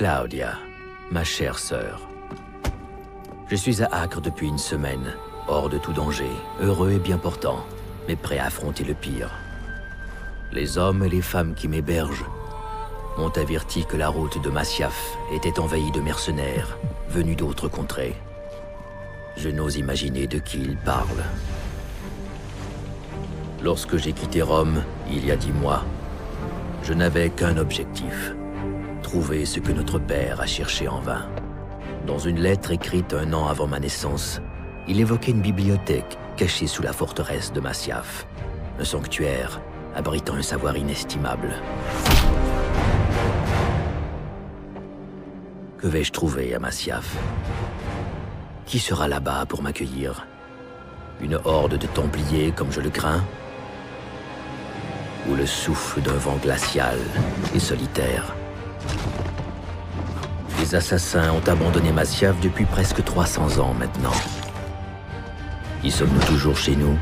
Claudia, ma chère sœur. Je suis à Acre depuis une semaine, hors de tout danger, heureux et bien portant, mais prêt à affronter le pire. Les hommes et les femmes qui m'hébergent m'ont averti que la route de Masyaf était envahie de mercenaires, venus d'autres contrées. Je n'ose imaginer de qui ils parlent. Lorsque j'ai quitté Rome, il y a 10 mois, je n'avais qu'un objectif. Trouver ce que notre père a cherché en vain. Dans une lettre écrite 1 an avant ma naissance, il évoquait une bibliothèque cachée sous la forteresse de Masyaf. Un sanctuaire abritant un savoir inestimable. Que vais-je trouver à Masyaf? Qui sera là-bas pour m'accueillir? Une horde de Templiers comme je le crains? Ou le souffle d'un vent glacial et solitaire? Les assassins ont abandonné Masyaf depuis presque 300 ans maintenant. Y sommes-nous toujours chez nous?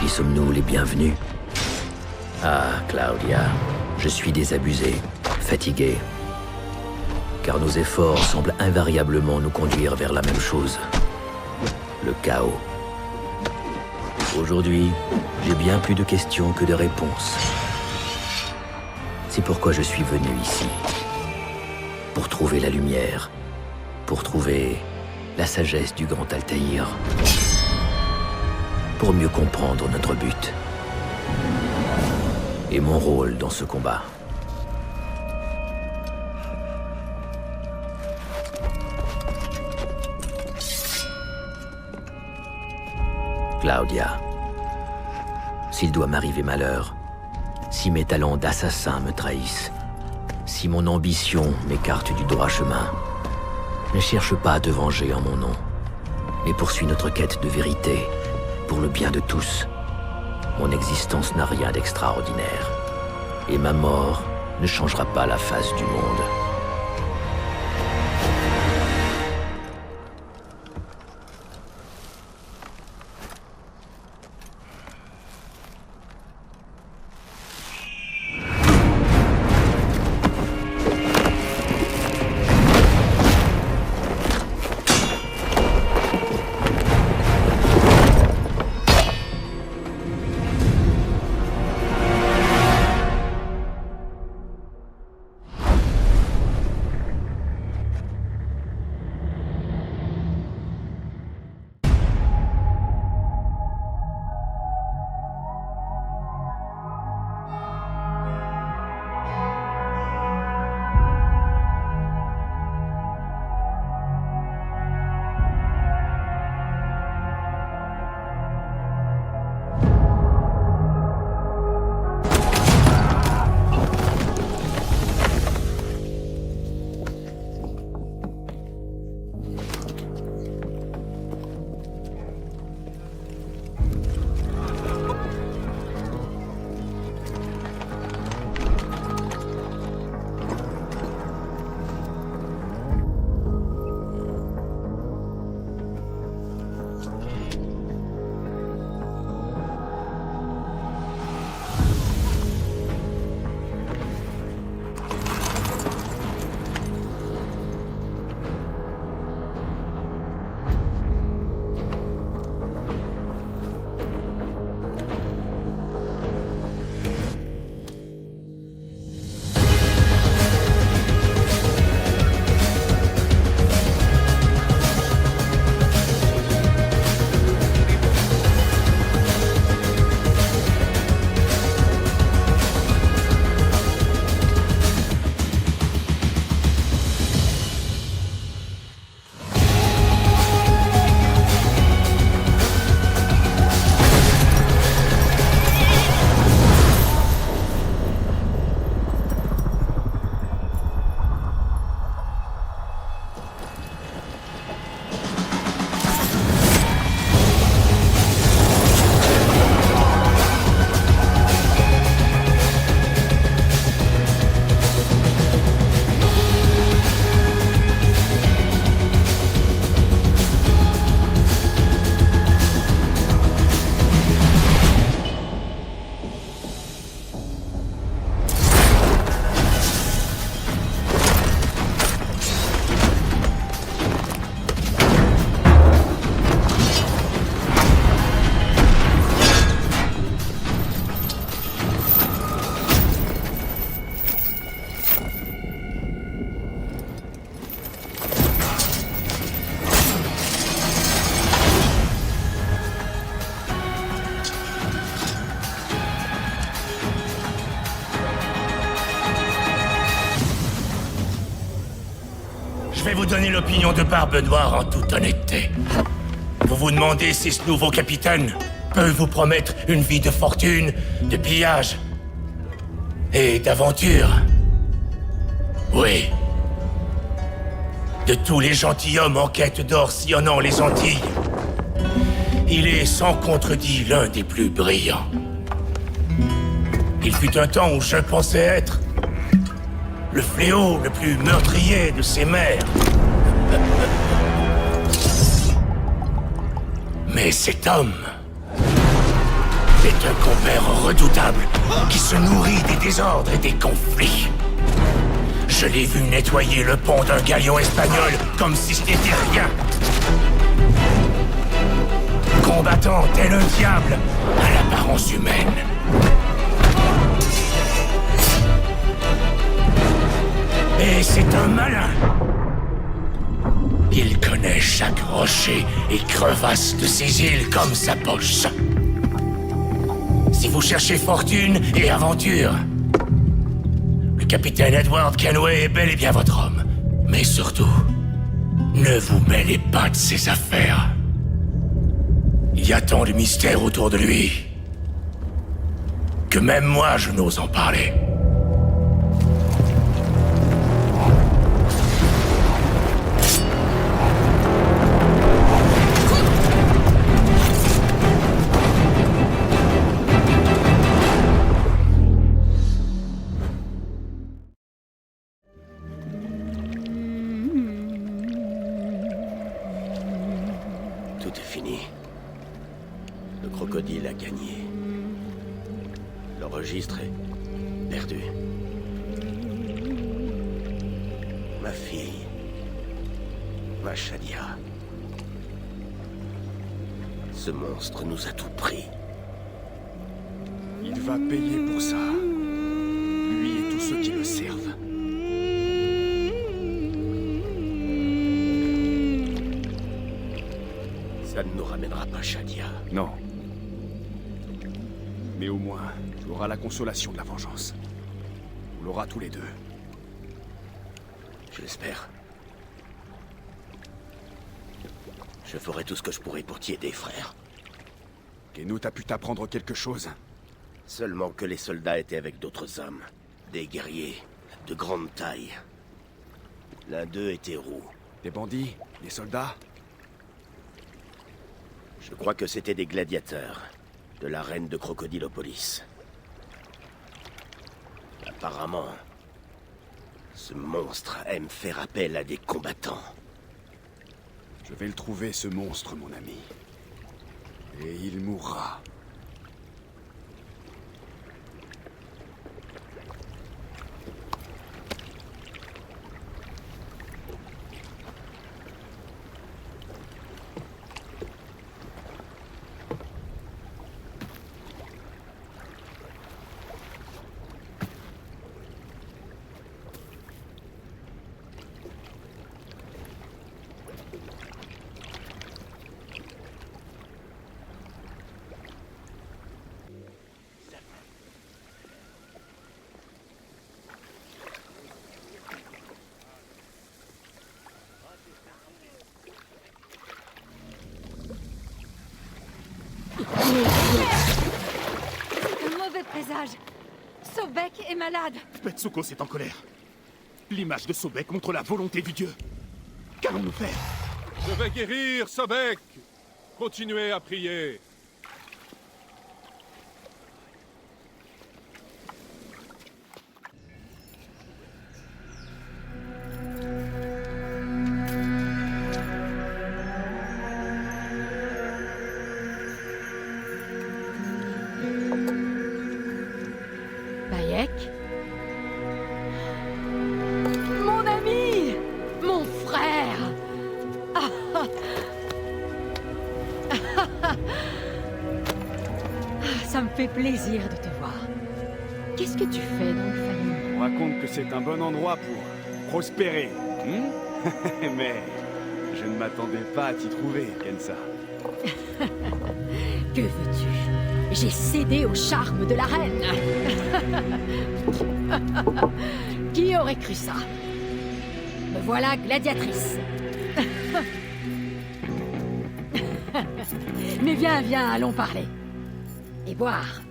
Y sommes-nous les bienvenus? Ah, Claudia, je suis désabusé, fatigué. Car nos efforts semblent invariablement nous conduire vers la même chose. Le chaos. Aujourd'hui, j'ai bien plus de questions que de réponses. C'est pourquoi je suis venu ici. Pour trouver la lumière. Pour trouver la sagesse du grand Altaïr. Pour mieux comprendre notre but. Et mon rôle dans ce combat. Claudia, s'il doit m'arriver malheur, si mes talents d'assassin me trahissent, si mon ambition m'écarte du droit chemin, ne cherche pas à te venger en mon nom, mais poursuis notre quête de vérité, pour le bien de tous. Mon existence n'a rien d'extraordinaire, et ma mort ne changera pas la face du monde. vous donner l'opinion de Barbe Noire en toute honnêteté. Vous vous demandez si ce nouveau capitaine peut vous promettre une vie de fortune, de pillage et d'aventure. Oui. De tous les gentilshommes en quête d'or sillonnant les Antilles, il est sans contredit l'un des plus brillants. Il fut un temps où je pensais être le fléau le plus meurtrier de ces mers. Mais cet homme est un compère redoutable qui se nourrit des désordres et des conflits. Je l'ai vu nettoyer le pont d'un galion espagnol comme si ce n'était rien. Combattant tel un diable à l'apparence humaine. Et c'est un malin. Il connaît chaque rocher et crevasse de ces îles comme sa poche. Si vous cherchez fortune et aventure, le capitaine Edward Kenway est bel et bien votre homme. Mais surtout, ne vous mêlez pas de ses affaires. Il y a tant de mystères autour de lui que même moi je n'ose en parler. Tout est fini. Le crocodile a gagné. Le registre est perdu. Ma fille. Ma Shadia. Ce monstre nous a tout pris. Il va payer pour ça. Lui et tous ceux qui le servent. Ça ne nous ramènera pas Shadia. Non. Mais au moins, tu auras la consolation de la vengeance. On l'aura tous les deux. Je l'espère. Je ferai tout ce que je pourrai pour t'y aider, frère. Kenut a pu t'apprendre quelque chose. Seulement que les soldats étaient avec d'autres hommes. Des guerriers de grande taille. L'un d'eux était roux. Des bandits? Des soldats? Je crois que c'était des gladiateurs. De la reine de Crocodilopolis. Apparemment, ce monstre aime faire appel à des combattants. Je vais le trouver, ce monstre, mon ami. Et il mourra. Un mauvais présage. Sobek est malade. Betsuko est en colère. L'image de Sobek montre la volonté du dieu. Qu'allons-nous faire? Je vais guérir, Sobek. Continuez à prier. Bayek. Mon ami. Mon frère. Ça me fait plaisir de te voir. Qu'est-ce que tu fais dans le famille? On raconte que c'est un bon endroit pour prospérer. Mais je ne m'attendais pas à t'y trouver, Kensa. Que veux-tu? J'ai cédé au charme de la reine. Qui aurait cru ça? Me voilà gladiatrice. Mais viens, viens, allons parler. Et boire.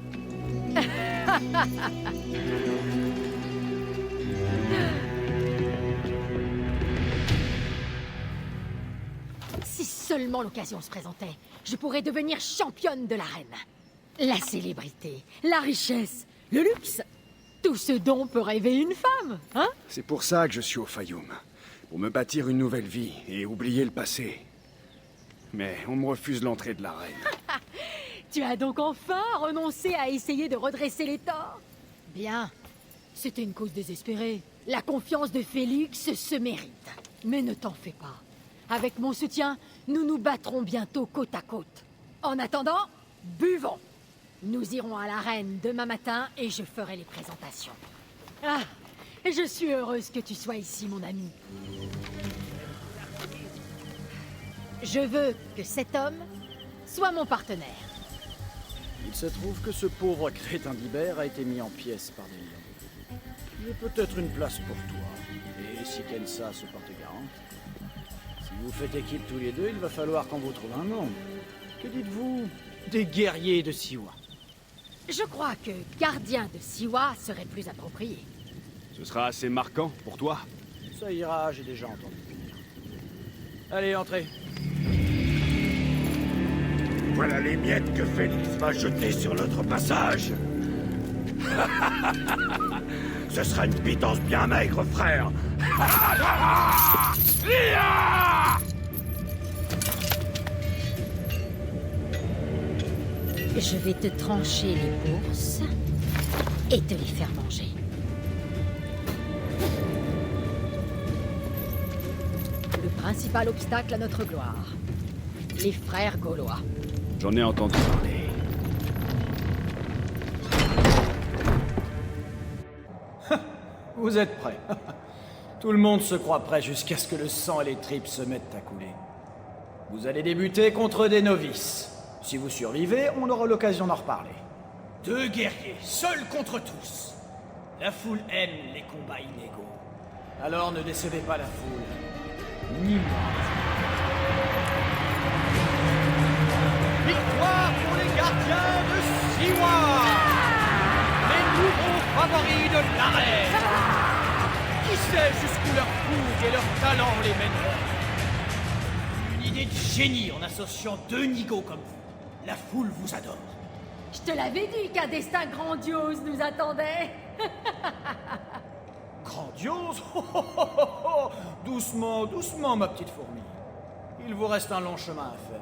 Si seulement l'occasion se présentait, je pourrais devenir championne de l'arène. La célébrité, la richesse, le luxe, tout ce dont peut rêver une femme, hein? C'est pour ça que je suis au Fayoum. Pour me bâtir une nouvelle vie et oublier le passé. Mais on me refuse l'entrée de la reine. Tu as donc enfin renoncé à essayer de redresser les torts? Bien. C'était une cause désespérée. La confiance de Félix se mérite. Mais ne t'en fais pas. Avec mon soutien, nous nous battrons bientôt côte à côte. En attendant, buvons. Nous irons à l'arène demain matin et je ferai les présentations. Ah, je suis heureuse que tu sois ici, mon ami. Je veux que cet homme soit mon partenaire. Il se trouve que ce pauvre crétin d'Ibert a été mis en pièces par des lions. Il y a peut-être une place pour toi. Et si Kensa se porte garante, si vous faites équipe tous les deux, il va falloir qu'on vous trouve un nom. Que dites-vous des guerriers de Siwa? Je crois que gardien de Siwa serait plus approprié. Ce sera assez marquant pour toi. Ça ira, j'ai déjà entendu dire. Allez, entrez. Voilà les miettes que Félix va jeter sur notre passage. Ce sera une pitance bien maigre, frère. Je vais te trancher les bourses et te les faire manger. Le principal obstacle à notre gloire. Les frères gaulois. J'en ai entendu parler. Vous êtes prêts. Tout le monde se croit prêt jusqu'à ce que le sang et les tripes se mettent à couler. Vous allez débuter contre des novices. Si vous survivez, on aura l'occasion d'en reparler. 2 guerriers, seuls contre tous. La foule aime les combats inégaux. Alors ne décevez pas la foule. Ni moi. Victoire pour les gardiens de Siwa! Les nouveaux favoris de l'arène! Qui sait jusqu'où leur fougue et leur talent les mèneront? Une idée de génie en associant 2 nigauds comme vous. La foule vous adore. Je te l'avais dit qu'un destin grandiose nous attendait. Grandiose? Doucement, doucement, ma petite fourmi. Il vous reste un long chemin à faire.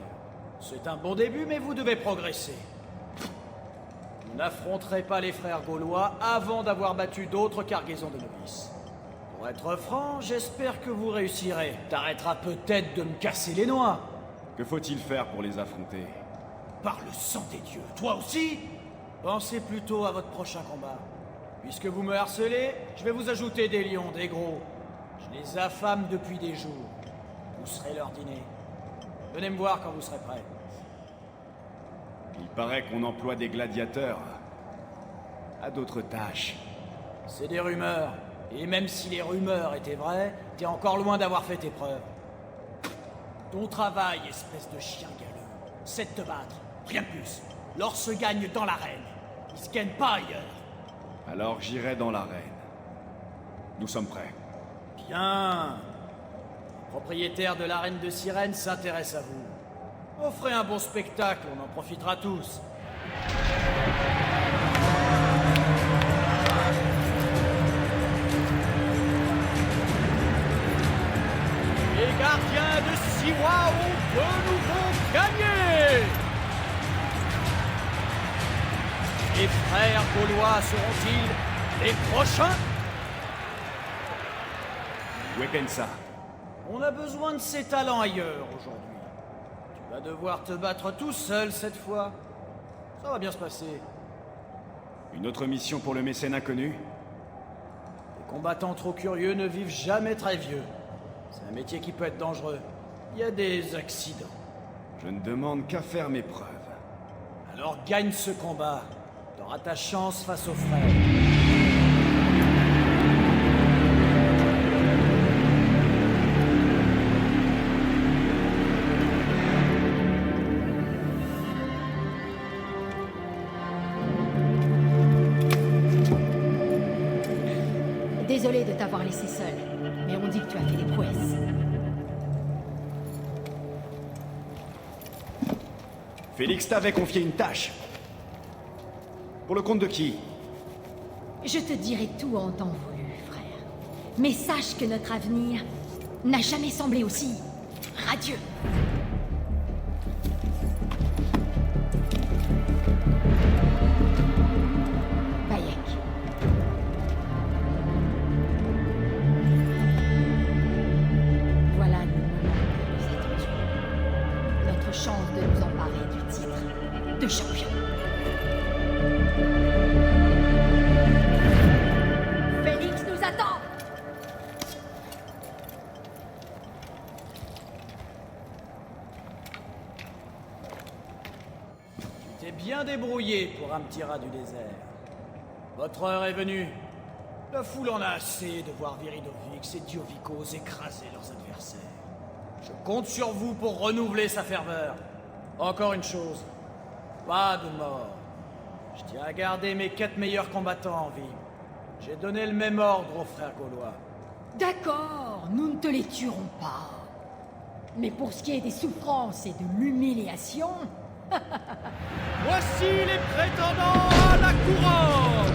C'est un bon début, mais vous devez progresser. Vous n'affronterez pas les frères gaulois avant d'avoir battu d'autres cargaisons de novices. Pour être franc, j'espère que vous réussirez. T'arrêteras peut-être de me casser les noix. Que faut-il faire pour les affronter? Par le sang des dieux, toi aussi? Pensez plutôt à votre prochain combat. Puisque vous me harcelez, je vais vous ajouter des lions, des gros. Je les affame depuis des jours. Vous serez leur dîner. Venez me voir quand vous serez prêts. Il paraît qu'on emploie des gladiateurs à d'autres tâches. C'est des rumeurs. Et même si les rumeurs étaient vraies, t'es encore loin d'avoir fait tes preuves. Ton travail, espèce de chien galeux, c'est de te battre. Rien de plus. L'or se gagne dans l'arène. Il se gagne pas ailleurs. Alors j'irai dans l'arène. Nous sommes prêts. Bien. Le propriétaire de l'arène de Sirène s'intéresse à vous. Offrez un bon spectacle, on en profitera tous. Les gardiens de Siwa ont de nouveau gagné! Les frères gaulois seront-ils les prochains? Où est Kensa? On a besoin de ses talents ailleurs aujourd'hui. Tu vas devoir te battre tout seul cette fois. Ça va bien se passer. Une autre mission pour le mécène inconnu? Les combattants trop curieux ne vivent jamais très vieux. C'est un métier qui peut être dangereux. Il y a des accidents. Je ne demande qu'à faire mes preuves. Alors gagne ce combat. T'auras ta chance face aux frères. laissé seul, mais on dit que tu as fait des prouesses. Félix t'avait confié une tâche. Pour le compte de qui? Je te dirai tout en temps voulu, frère. Mais sache que notre avenir n'a jamais semblé aussi radieux. Bayek. Voilà le moment que nous attendions. Notre chance de nous emparer du titre de champion. Félix nous attend! Tu t'es bien débrouillé pour un petit rat du désert. Votre heure est venue. La foule en a assez de voir Viridovix et Diovikos écraser leurs adversaires. Je compte sur vous pour renouveler sa ferveur. Encore une chose, pas de mort. Je tiens à garder mes 4 meilleurs combattants en vie. J'ai donné le même ordre aux frères gaulois. D'accord, nous ne te les tuerons pas. Mais pour ce qui est des souffrances et de l'humiliation, Voici les prétendants à la couronne,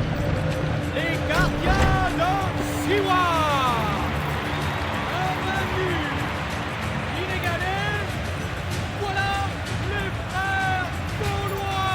les gardiens de Siwa. Invaincus, inégalés, voilà les frères gaulois.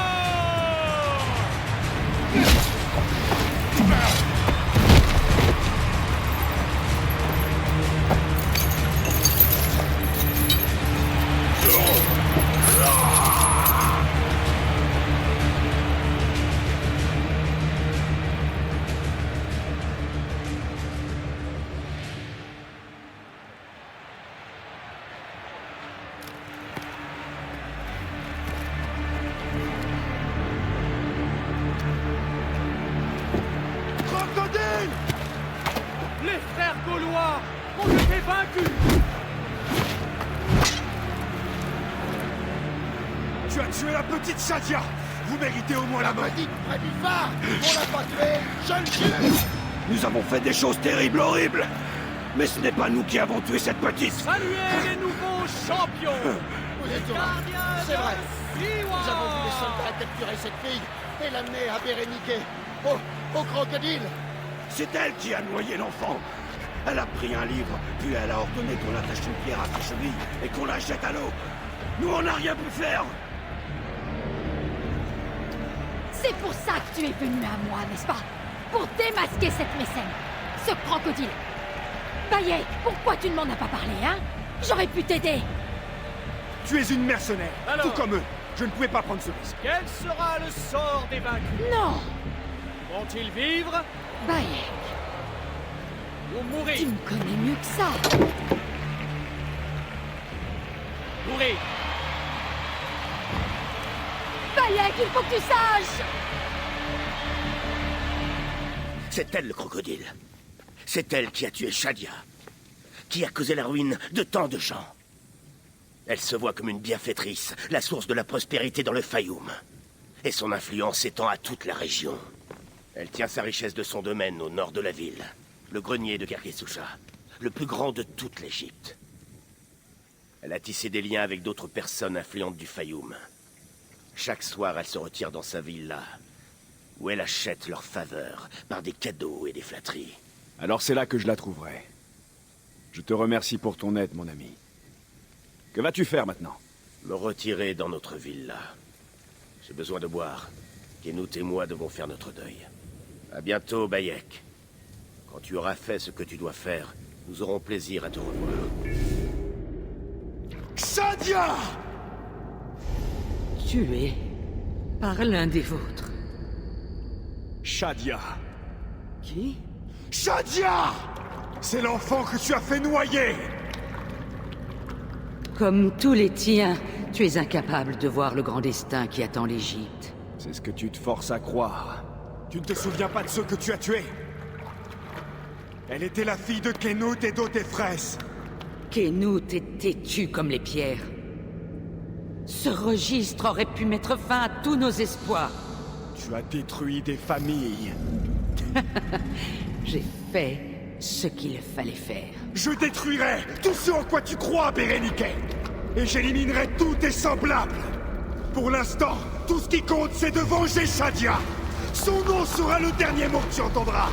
Crocodile! Les frères gaulois ont été vaincus. Tu as tué la petite Shadia! Vous méritez au moins la mort! Dites près du phare! On l'a pas tué! Je le tue! Nous avons fait des choses terribles, horribles! Mais ce n'est pas nous qui avons tué cette petite! Saluez les nouveaux champions. Vous êtes heureux. C'est vrai! Nous avons vu les soldats capturer cette fille et l'amener à Béréniké, au crocodile! C'est elle qui a noyé l'enfant! Elle a pris un livre, puis elle a ordonné qu'on attache une pierre à sa cheville et qu'on la jette à l'eau! Nous, on n'a rien pu faire! c'est pour ça que tu es venu à moi, n'est-ce pas? Pour démasquer cette mécène, ce crocodile. Bayek, pourquoi tu ne m'en as pas parlé, hein? J'aurais pu t'aider. Tu es une mercenaire, Alors tout comme eux! Je ne pouvais pas prendre ce risque. Quel sera le sort des vaincus? Non, Vont-ils vivre Bayek, ou mourir? tu me connais mieux que ça. Mourir. Bayek, il faut que tu saches! C'est elle le crocodile. C'est elle qui a tué Shadia, qui a causé la ruine de tant de gens. Elle se voit comme une bienfaitrice, la source de la prospérité dans le Fayoum. Et son influence s'étend à toute la région. Elle tient sa richesse de son domaine au nord de la ville, le grenier de Kerkesusha, le plus grand de toute l'Égypte. Elle a tissé des liens avec d'autres personnes influentes du Fayoum. Chaque soir, elle se retire dans sa villa, où elle achète leur faveur par des cadeaux et des flatteries. Alors c'est là que je la trouverai. Je te remercie pour ton aide, mon ami. Que vas-tu faire maintenant? Me retirer dans notre villa. J'ai besoin de boire. Kenut et moi devons faire notre deuil. À bientôt, Bayek. Quand tu auras fait ce que tu dois faire, nous aurons plaisir à te revoir. Shadia! Tué par l'un des vôtres. Shadia! Qui? Shadia! C'est l'enfant que tu as fait noyer! Comme tous les tiens, tu es incapable de voir le grand destin qui attend l'Égypte. C'est ce que tu te forces à croire. Tu ne te souviens pas de ceux que tu as tués? Elle était la fille de Kenut et d'Otefres. Kenut est têtu comme les pierres. Ce registre aurait pu mettre fin à tous nos espoirs. Tu as détruit des familles. J'ai fait ce qu'il fallait faire. Je détruirai tout ce en quoi tu crois, Bérénique. Et j'éliminerai tous tes semblables. Pour l'instant, tout ce qui compte, c'est de venger Shadia. Son nom sera le dernier mot que tu entendras.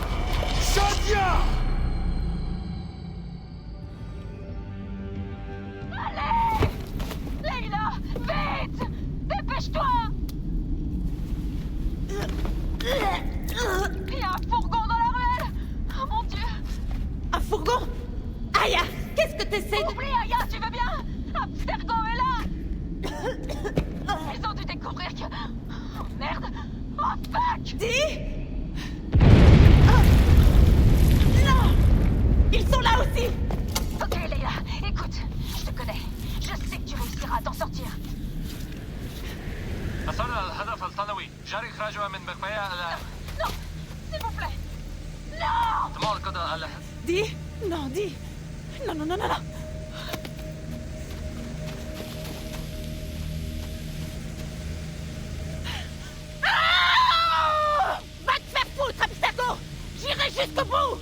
Shadia! Leila, vite! Dépêche-toi! Il y a un fourgon dans la ruelle! Oh mon Dieu! Un fourgon? Aya, qu'est-ce que t'essaies de... Oublie, Aya, tu veux bien? Abstergo est là! Ils ont dû découvrir que... Oh merde! Oh fuck! Dis? Non! Ils sont là aussi! Ok, Leila, écoute, je te connais. Je sais que tu réussiras à t'en sortir. Non, s'il vous plaît! Non! Dis? Non, dis! Non, non, non, non, non! Ah! Va te faire foutre, Abstergo! J'irai jusqu'au bout!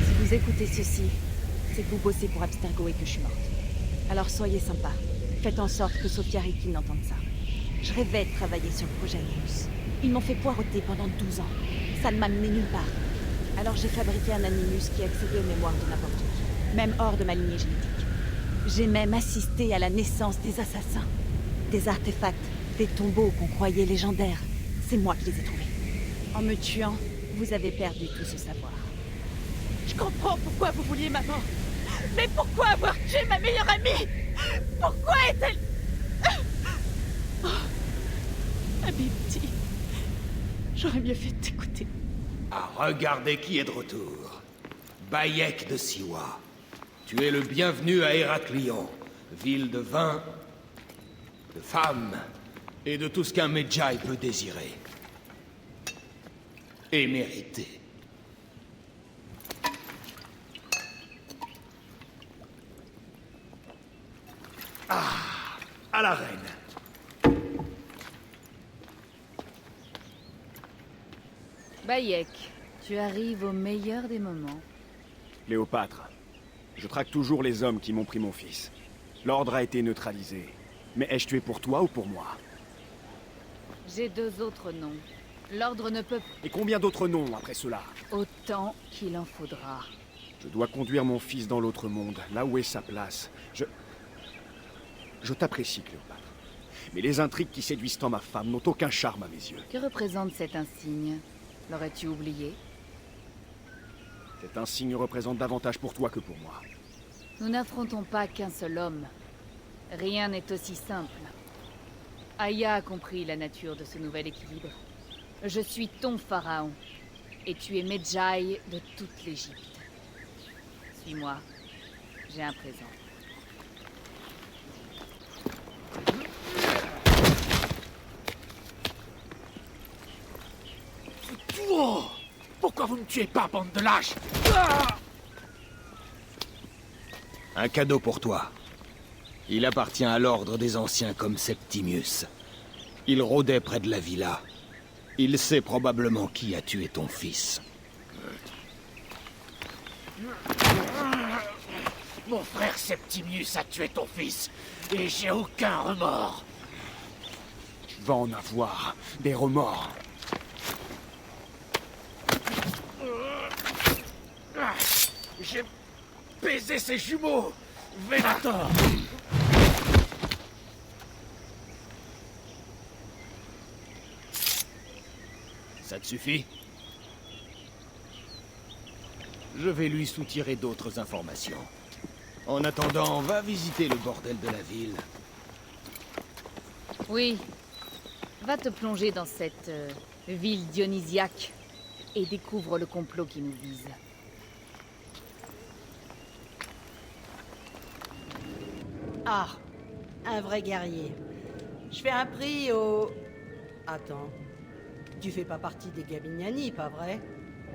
Si vous écoutez ceci, c'est que vous bossez pour Abstergo et que je suis morte. Alors soyez sympa. Faites en sorte que Sophia Rikin entende ça. Je rêvais de travailler sur le projet Animus. Ils m'ont fait poireauter pendant 12 ans. Ça ne m'a mené nulle part. Alors j'ai fabriqué un Animus qui accédait aux mémoires de n'importe qui, même hors de ma lignée génétique. J'ai même assisté à la naissance des assassins. Des artefacts, des tombeaux qu'on croyait légendaires. C'est moi qui les ai trouvés. En me tuant, vous avez perdu tout ce savoir. Je comprends pourquoi vous vouliez ma mort. Mais pourquoi avoir tué ma meilleure amie? Pourquoi est-elle... Oh, Habibti, j'aurais mieux fait de t'écouter. Ah, regardez qui est de retour. Bayek de Siwa. Tu es le bienvenu à Héraclion, ville de vin, de femmes et de tout ce qu'un Medjay peut désirer. Et mériter. Ah, à la reine. Bayek, tu arrives au meilleur des moments. Cléopâtre, je traque toujours les hommes qui m'ont pris mon fils. L'ordre a été neutralisé. Mais ai-je tué pour toi ou pour moi? J'ai 2 autres noms. L'ordre ne peut... Et combien d'autres noms après cela? Autant qu'il en faudra. Je dois conduire mon fils dans l'autre monde, là où est sa place. Je t'apprécie, Cléopâtre. Mais les intrigues qui séduisent tant ma femme n'ont aucun charme à mes yeux. Que représente cet insigne? L'aurais-tu oublié? Cet insigne représente davantage pour toi que pour moi. Nous n'affrontons pas qu'un seul homme. Rien n'est aussi simple. Aya a compris la nature de ce nouvel équilibre. Je suis ton pharaon, et tu es Medjay de toute l'Égypte. Suis-moi, j'ai un présent. Oh, pourquoi vous ne tuez pas, bande de lâches? Un cadeau pour toi. Il appartient à l'ordre des anciens comme Septimius. Il rôdait près de la villa. Il sait probablement qui a tué ton fils. Mon frère Septimius a tué ton fils, et j'ai aucun remords. Tu vas en avoir des remords. J'ai baisé ses jumeaux, Venator. Ça te suffit? Je vais lui soutirer d'autres informations. En attendant, va visiter le bordel de la ville. Oui. Va te plonger dans cette ville dionysiaque et découvre le complot qui nous vise. Ah, un vrai guerrier. Je fais un prix au... Attends. Tu fais pas partie des Gabignani, pas vrai?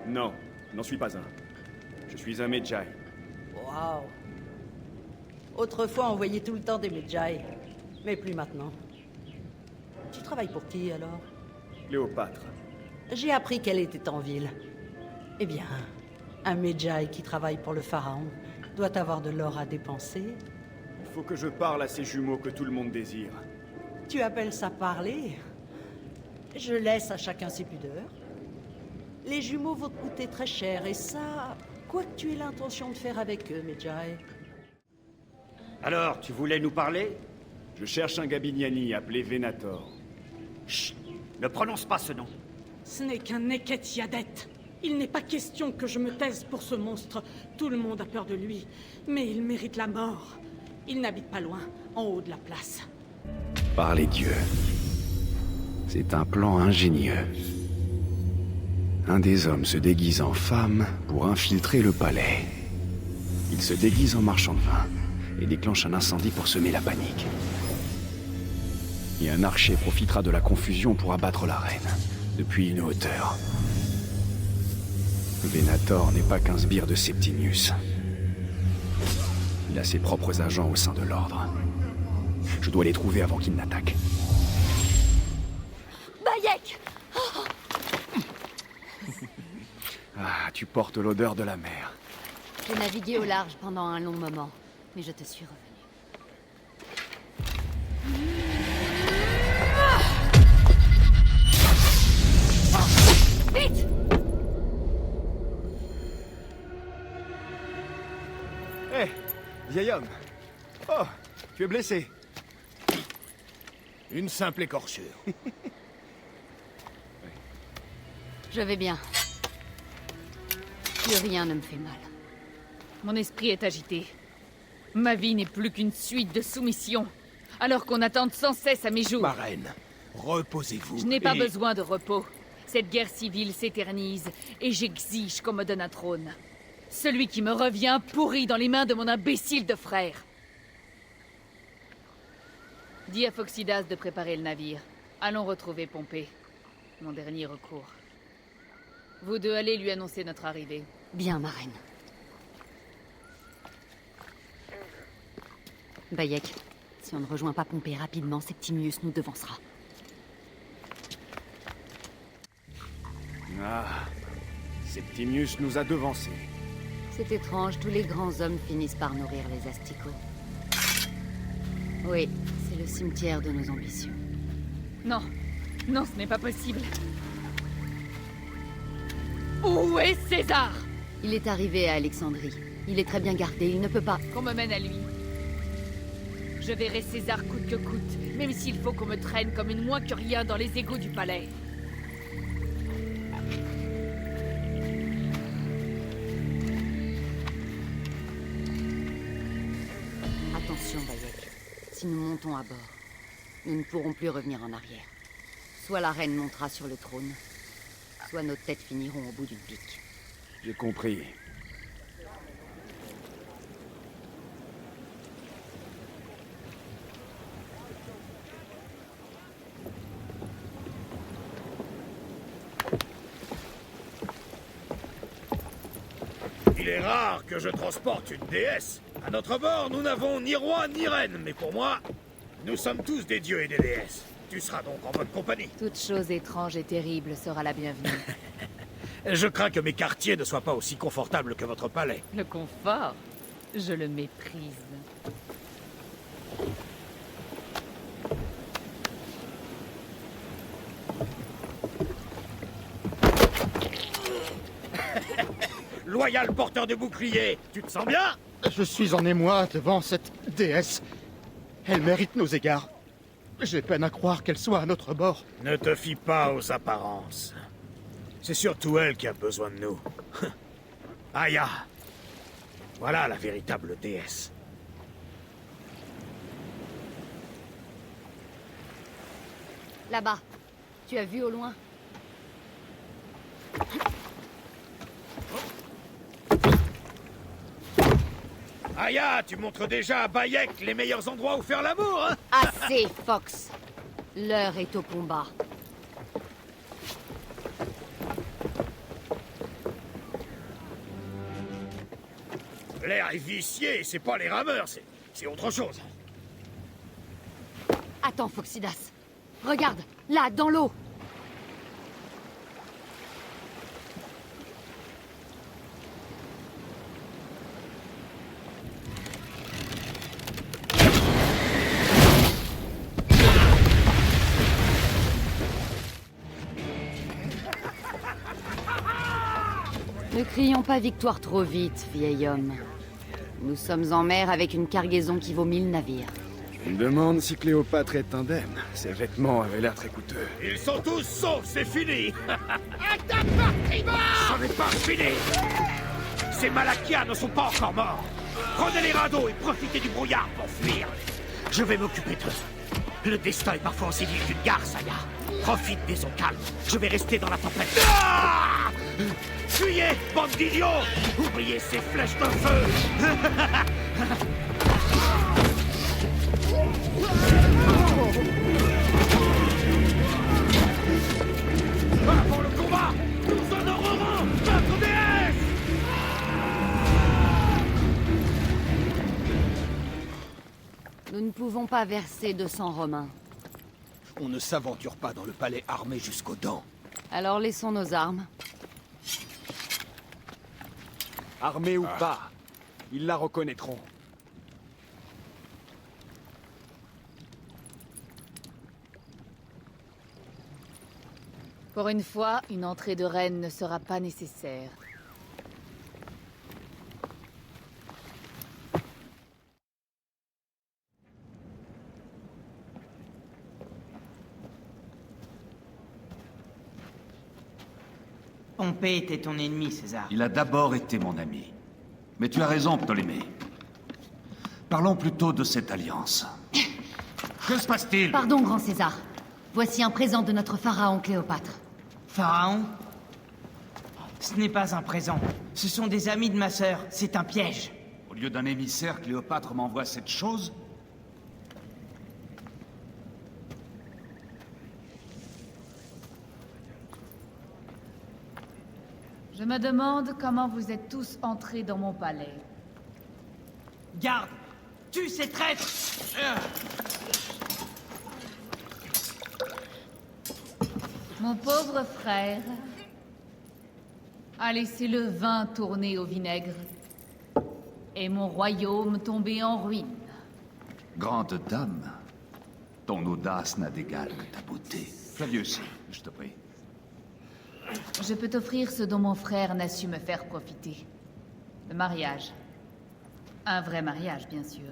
Non, n'en suis pas un. Je suis un Medjay. Waouh. Autrefois, on voyait tout le temps des Medjay. Mais plus maintenant. Tu travailles pour qui, alors? Cléopâtre. J'ai appris qu'elle était en ville. Eh bien, un Medjay qui travaille pour le pharaon doit avoir de l'or à dépenser. Il faut que je parle à ces jumeaux que tout le monde désire. Tu appelles ça parler? Je laisse à chacun ses pudeurs. Les jumeaux vont te coûter très cher, et ça, quoi que tu aies l'intention de faire avec eux, Medjay. Alors, tu voulais nous parler? Je cherche un Gabiniani appelé Venator. Chut! Ne prononce pas ce nom. Ce n'est qu'un Neket Yadet. Il n'est pas question que je me taise pour ce monstre. Tout le monde a peur de lui. Mais il mérite la mort. Il n'habite pas loin, en haut de la place. Par les dieux. C'est un plan ingénieux. Un des hommes se déguise en femme pour infiltrer le palais. Il se déguise en marchand de vin et déclenche un incendie pour semer la panique. Et un archer profitera de la confusion pour abattre la reine, depuis une hauteur. Venator n'est pas qu'un sbire de Septimius. Il a ses propres agents au sein de l'ordre. Je dois les trouver avant qu'ils n'attaquent. Bayek! Ah, tu portes l'odeur de la mer. J'ai navigué au large pendant un long moment, mais je te suis revenu. Vite! Hé, vieil homme. Oh, tu es blessé. Une simple écorchure. Je vais bien. Plus rien ne me fait mal. Mon esprit est agité. Ma vie n'est plus qu'une suite de soumissions, alors qu'on attend sans cesse à mes jours. Ma reine, reposez-vous. Je n'ai pas besoin de repos. Cette guerre civile s'éternise, et j'exige qu'on me donne un trône. Celui qui me revient pourri dans les mains de mon imbécile de frère. Dis à Phoxidas de préparer le navire. Allons retrouver Pompée. Mon dernier recours. Vous deux allez lui annoncer notre arrivée. Bien, ma reine. Bayek, si on ne rejoint pas Pompée rapidement, Septimius nous devancera. Ah, Septimius nous a devancés. C'est étrange, tous les grands hommes finissent par nourrir les asticots. Oui, c'est le cimetière de nos ambitions. Non, non, ce n'est pas possible. Où est César? Il est arrivé à Alexandrie. Il est très bien gardé, il ne peut pas... Qu'on me mène à lui. Je verrai César coûte que coûte, même s'il faut qu'on me traîne comme une moins que rien dans les égouts du palais. Attention, Bayek. Si nous montons à bord, nous ne pourrons plus revenir en arrière. Soit la reine montera sur le trône, soit nos têtes finiront au bout d'une pique. J'ai compris. Il est rare que je transporte une déesse. À notre bord, nous n'avons ni roi ni reine, mais pour moi, nous sommes tous des dieux et des déesses. Tu seras donc en bonne compagnie. Toute chose étrange et terrible sera la bienvenue. Je crains que mes quartiers ne soient pas aussi confortables que votre palais. Le confort, je le méprise. Loyal porteur de bouclier, tu te sens bien? Je suis en émoi devant cette déesse. Elle mérite nos égards. J'ai peine à croire qu'elle soit à notre bord. Ne te fie pas aux apparences. C'est surtout elle qui a besoin de nous. Aya. Voilà la véritable déesse. Là-bas, tu as vu au loin? Aya, tu montres déjà à Bayek les meilleurs endroits où faire l'amour, hein? Assez, Fox. L'heure est au combat. L'air est vicié, c'est pas les rameurs, c'est autre chose. Attends, Phoxidas. Regarde, là, dans l'eau. Ne crions pas victoire trop vite, vieil homme. Nous sommes en mer avec une cargaison qui vaut 1000 navires. Je me demande si Cléopâtre est indemne. Ses vêtements avaient l'air très coûteux. Ils sont tous saufs, c'est fini. Attaque par tribord. C'en est pas fini. Ces Malachias ne sont pas encore morts. Prenez les radeaux et profitez du brouillard pour fuir. Je vais m'occuper d'eux. Le destin est parfois aussi vif qu'une gare, Saya. Profite des eaux calmes. Je vais rester dans la tempête. Ah! Fuyez, bande d'idiots! Oubliez ces flèches de feu! Avant le combat, nous honorerons notre déesse! Nous ne pouvons pas verser de sang romain. On ne s'aventure pas dans le palais armé jusqu'aux dents. Alors laissons nos armes. Armés ou pas, ils la reconnaîtront. Pour une fois, une entrée de reine ne sera pas nécessaire. Pompée était ton ennemi, César. Il a d'abord été mon ami. Mais tu as raison, Ptolémée. Parlons plutôt de cette alliance. Que se passe-t-il? Pardon, grand César. Voici un présent de notre pharaon Cléopâtre. Pharaon? Ce n'est pas un présent. Ce sont des amis de ma sœur. C'est un piège. Au lieu d'un émissaire, Cléopâtre m'envoie cette chose? Je me demande comment vous êtes tous entrés dans mon palais. Garde! Tue ces traîtres! Mon pauvre frère a laissé le vin tourner au vinaigre et mon royaume tomber en ruine. Grande dame, ton audace n'a d'égal que ta beauté. Flavius, je te prie. Je peux t'offrir ce dont mon frère n'a su me faire profiter. Le mariage. Un vrai mariage, bien sûr.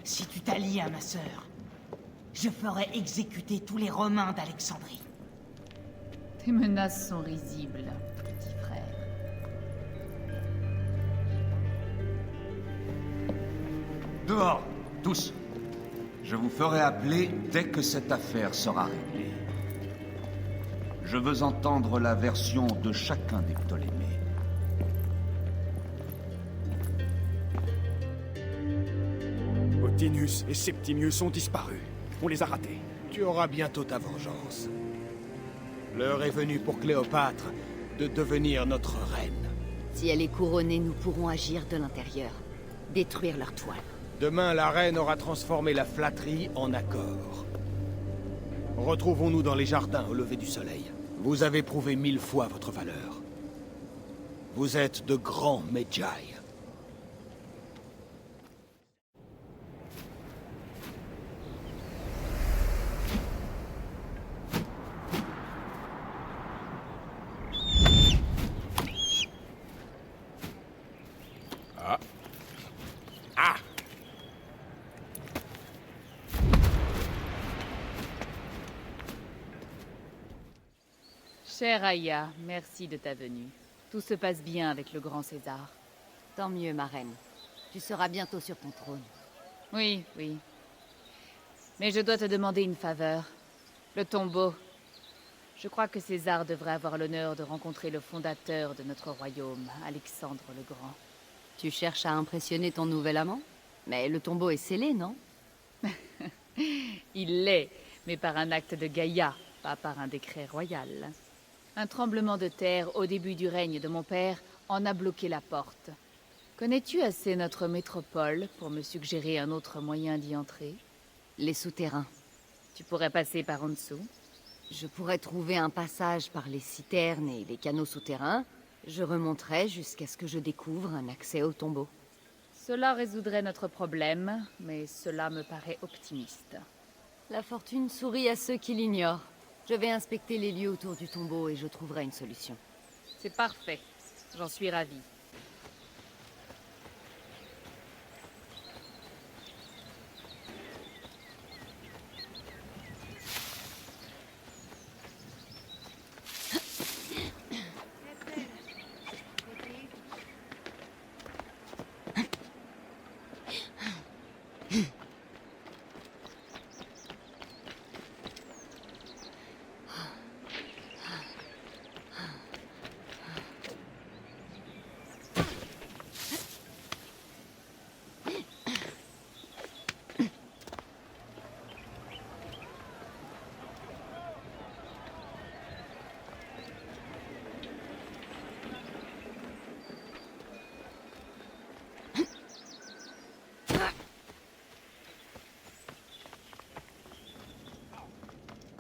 Si tu t'allies à ma sœur, je ferai exécuter tous les Romains d'Alexandrie. Tes menaces sont risibles, petit frère. Dehors, tous. Je vous ferai appeler dès que cette affaire sera réglée. Je veux entendre la version de chacun des Ptolémées. Pothinus et Septimius ont disparu. On les a ratés. Tu auras bientôt ta vengeance. L'heure est venue pour Cléopâtre de devenir notre reine. Si elle est couronnée, nous pourrons agir de l'intérieur. Détruire leur toile. Demain, la reine aura transformé la flatterie en accord. Retrouvons-nous dans les jardins au lever du soleil. Vous avez prouvé 1000 fois votre valeur. Vous êtes de grands Medjay. Chère Aya, merci de ta venue. Tout se passe bien avec le grand César. Tant mieux, ma reine. Tu seras bientôt sur ton trône. Oui, oui. Mais je dois te demander une faveur. Le tombeau. Je crois que César devrait avoir l'honneur de rencontrer le fondateur de notre royaume, Alexandre le Grand. Tu cherches à impressionner ton nouvel amant? Mais le tombeau est scellé, non? Il l'est, mais par un acte de Gaïa, pas par un décret royal. Un tremblement de terre au début du règne de mon père en a bloqué la porte. Connais-tu assez notre métropole pour me suggérer un autre moyen d'y entrer? Les souterrains. Tu pourrais passer par en dessous. Je pourrais trouver un passage par les citernes et les canaux souterrains. Je remonterai jusqu'à ce que je découvre un accès au tombeau. Cela résoudrait notre problème, mais cela me paraît optimiste. La fortune sourit à ceux qui l'ignorent. Je vais inspecter les lieux autour du tombeau et je trouverai une solution. C'est parfait. J'en suis ravie.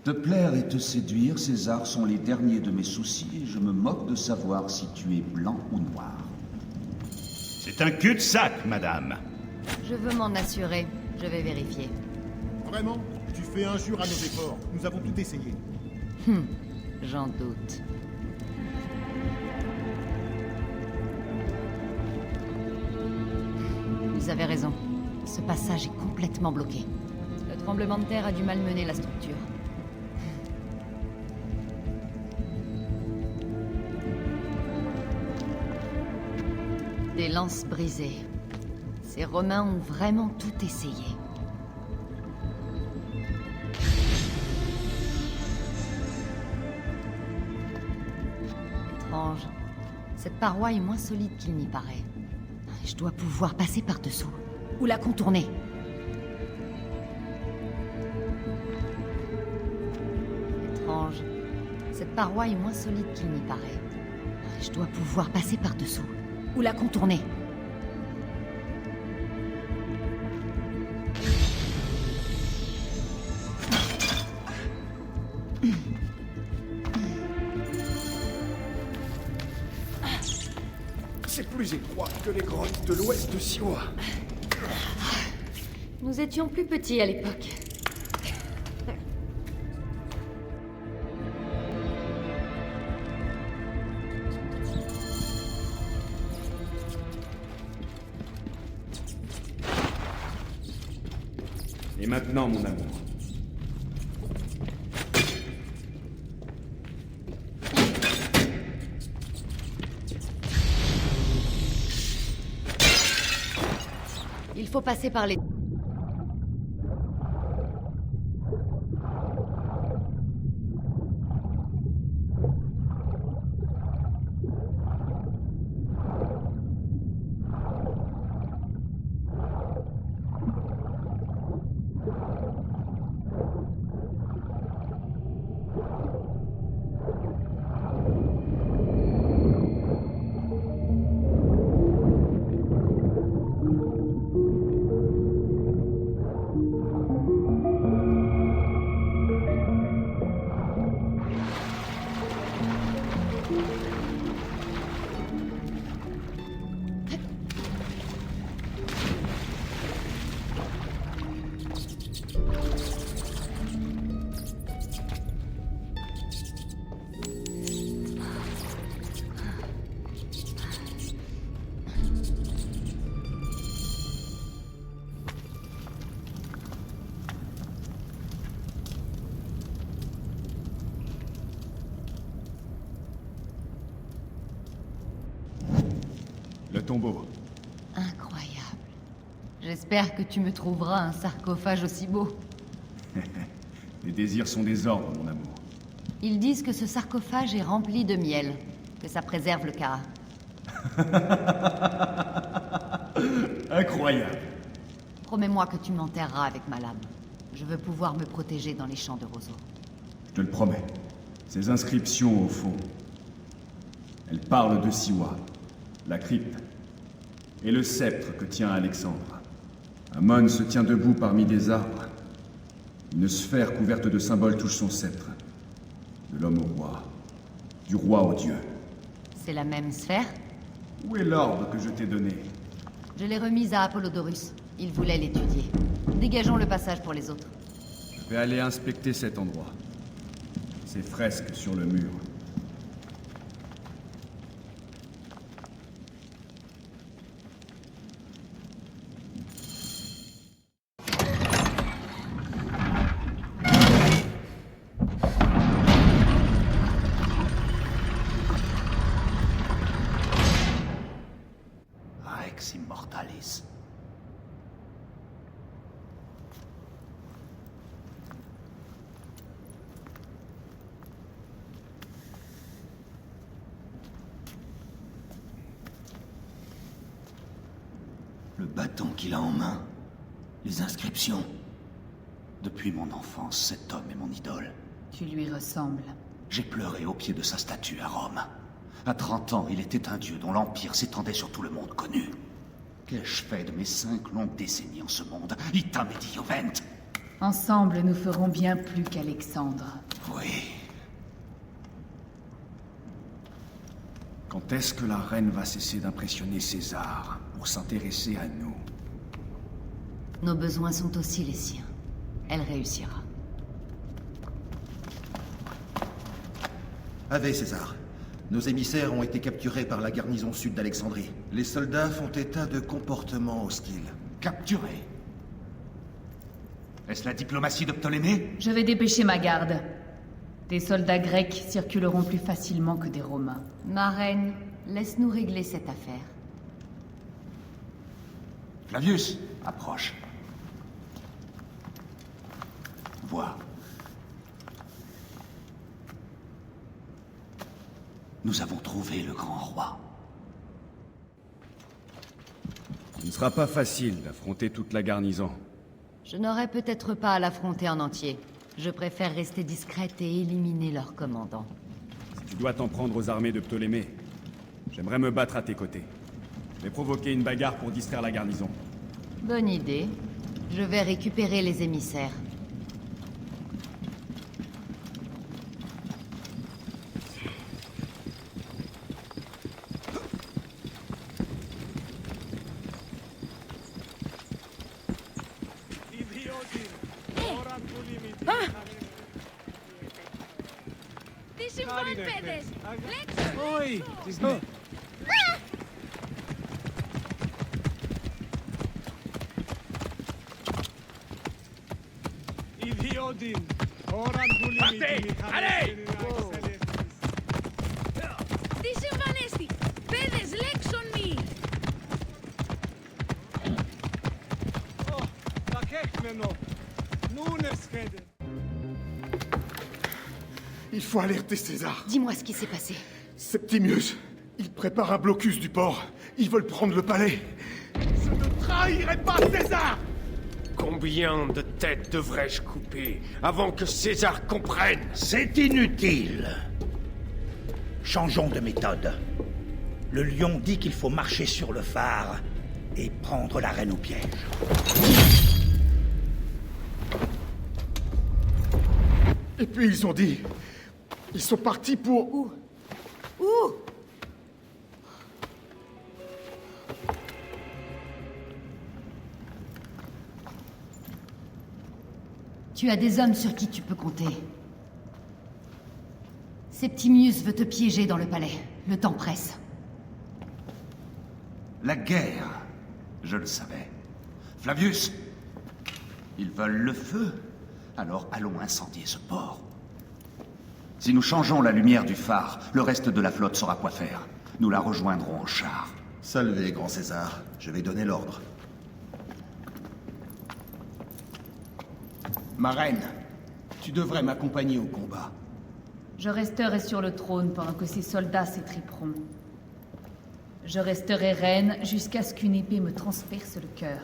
Te plaire et te séduire, César, sont les derniers de mes soucis et je me moque de savoir si tu es blanc ou noir. C'est un cul-de-sac, madame. Je veux m'en assurer. Je vais vérifier. Vraiment? Tu fais injure à nos efforts. Nous avons tout essayé. J'en doute. Vous avez raison. Ce passage est complètement bloqué. Le tremblement de terre a dû malmener la structure. Des lances brisées. Ces Romains ont vraiment tout essayé. Étrange. Cette paroi est moins solide qu'il n'y paraît. Je dois pouvoir passer par-dessous. Ou la contourner. Étrange. Cette paroi est moins solide qu'il n'y paraît. Je dois pouvoir passer par-dessous. Ou la contourner. C'est plus étroit que les grottes de l'ouest de Siwa. Nous étions plus petits à l'époque. Et maintenant, mon amour. Il faut passer par les... Le tombeau. Incroyable. J'espère que tu me trouveras un sarcophage aussi beau. Les désirs sont des ordres, mon amour. Ils disent que ce sarcophage est rempli de miel, que ça préserve le Kara. Incroyable. Promets-moi que tu m'enterreras avec ma lame. Je veux pouvoir me protéger dans les champs de roseaux. Je te le promets. Ces inscriptions au fond, elles parlent de Siwa, la crypte, et le sceptre que tient Alexandre. Amon se tient debout parmi des arbres. Une sphère couverte de symboles touche son sceptre. De l'homme au roi. Du roi au dieu. C'est la même sphère? Où est l'ordre que je t'ai donné? Je l'ai remise à Apollodorus. Il voulait l'étudier. Dégageons le passage pour les autres. Je vais aller inspecter cet endroit. Ces fresques sur le mur. Rex Immortalis. Le bâton qu'il a en main, les inscriptions. Depuis mon enfance, cet homme est mon idole. Tu lui ressembles. J'ai pleuré au pied de sa statue à Rome. À 30 ans, il était un dieu dont l'empire s'étendait sur tout le monde connu. Qu'ai-je fait de mes 5 longues décennies en ce monde? Itam et Diovent. Ensemble, nous ferons bien plus qu'Alexandre. Oui. Quand est-ce que la reine va cesser d'impressionner César pour s'intéresser à nous? Nos besoins sont aussi les siens. Elle réussira. Ave César. Nos émissaires ont été capturés par la garnison sud d'Alexandrie. Les soldats font état de comportements hostiles. Capturés? Est-ce la diplomatie de Ptolémée? Je vais dépêcher ma garde. Des soldats grecs circuleront plus facilement que des Romains. Ma reine, laisse-nous régler cette affaire. Flavius, approche. Vois. Nous avons trouvé le grand roi. Ce ne sera pas facile d'affronter toute la garnison. Je n'aurais peut-être pas à l'affronter en entier. Je préfère rester discrète et éliminer leur commandant. Si tu dois t'en prendre aux armées de Ptolémée, j'aimerais me battre à tes côtés. Je vais provoquer une bagarre pour distraire la garnison. Bonne idée. Je vais récupérer les émissaires. Oi, Disney. Partez! Allez! Τι συμβανέστη! Παιδες, λέξον μη! Il faut alerter César. Dis-moi ce qui s'est passé. Septimius, ils préparent un blocus du port. Ils veulent prendre le palais. Je ne trahirai pas César! Combien de têtes devrais-je couper avant que César comprenne? C'est inutile. Changeons de méthode. Le lion dit qu'il faut marcher sur le phare et prendre la reine au piège. Et puis ils ont dit... Ils sont partis pour... Où? Tu as des hommes sur qui tu peux compter. Septimius veut te piéger dans le palais. Le temps presse. La guerre, je le savais. Flavius, ils veulent le feu. Alors allons incendier ce port. Si nous changeons la lumière du phare, le reste de la flotte saura quoi faire. Nous la rejoindrons en char. Salvé, grand César. Je vais donner l'ordre. Ma reine, tu devrais m'accompagner au combat. Je resterai sur le trône pendant que ces soldats s'étriperont. Je resterai reine jusqu'à ce qu'une épée me transperce le cœur.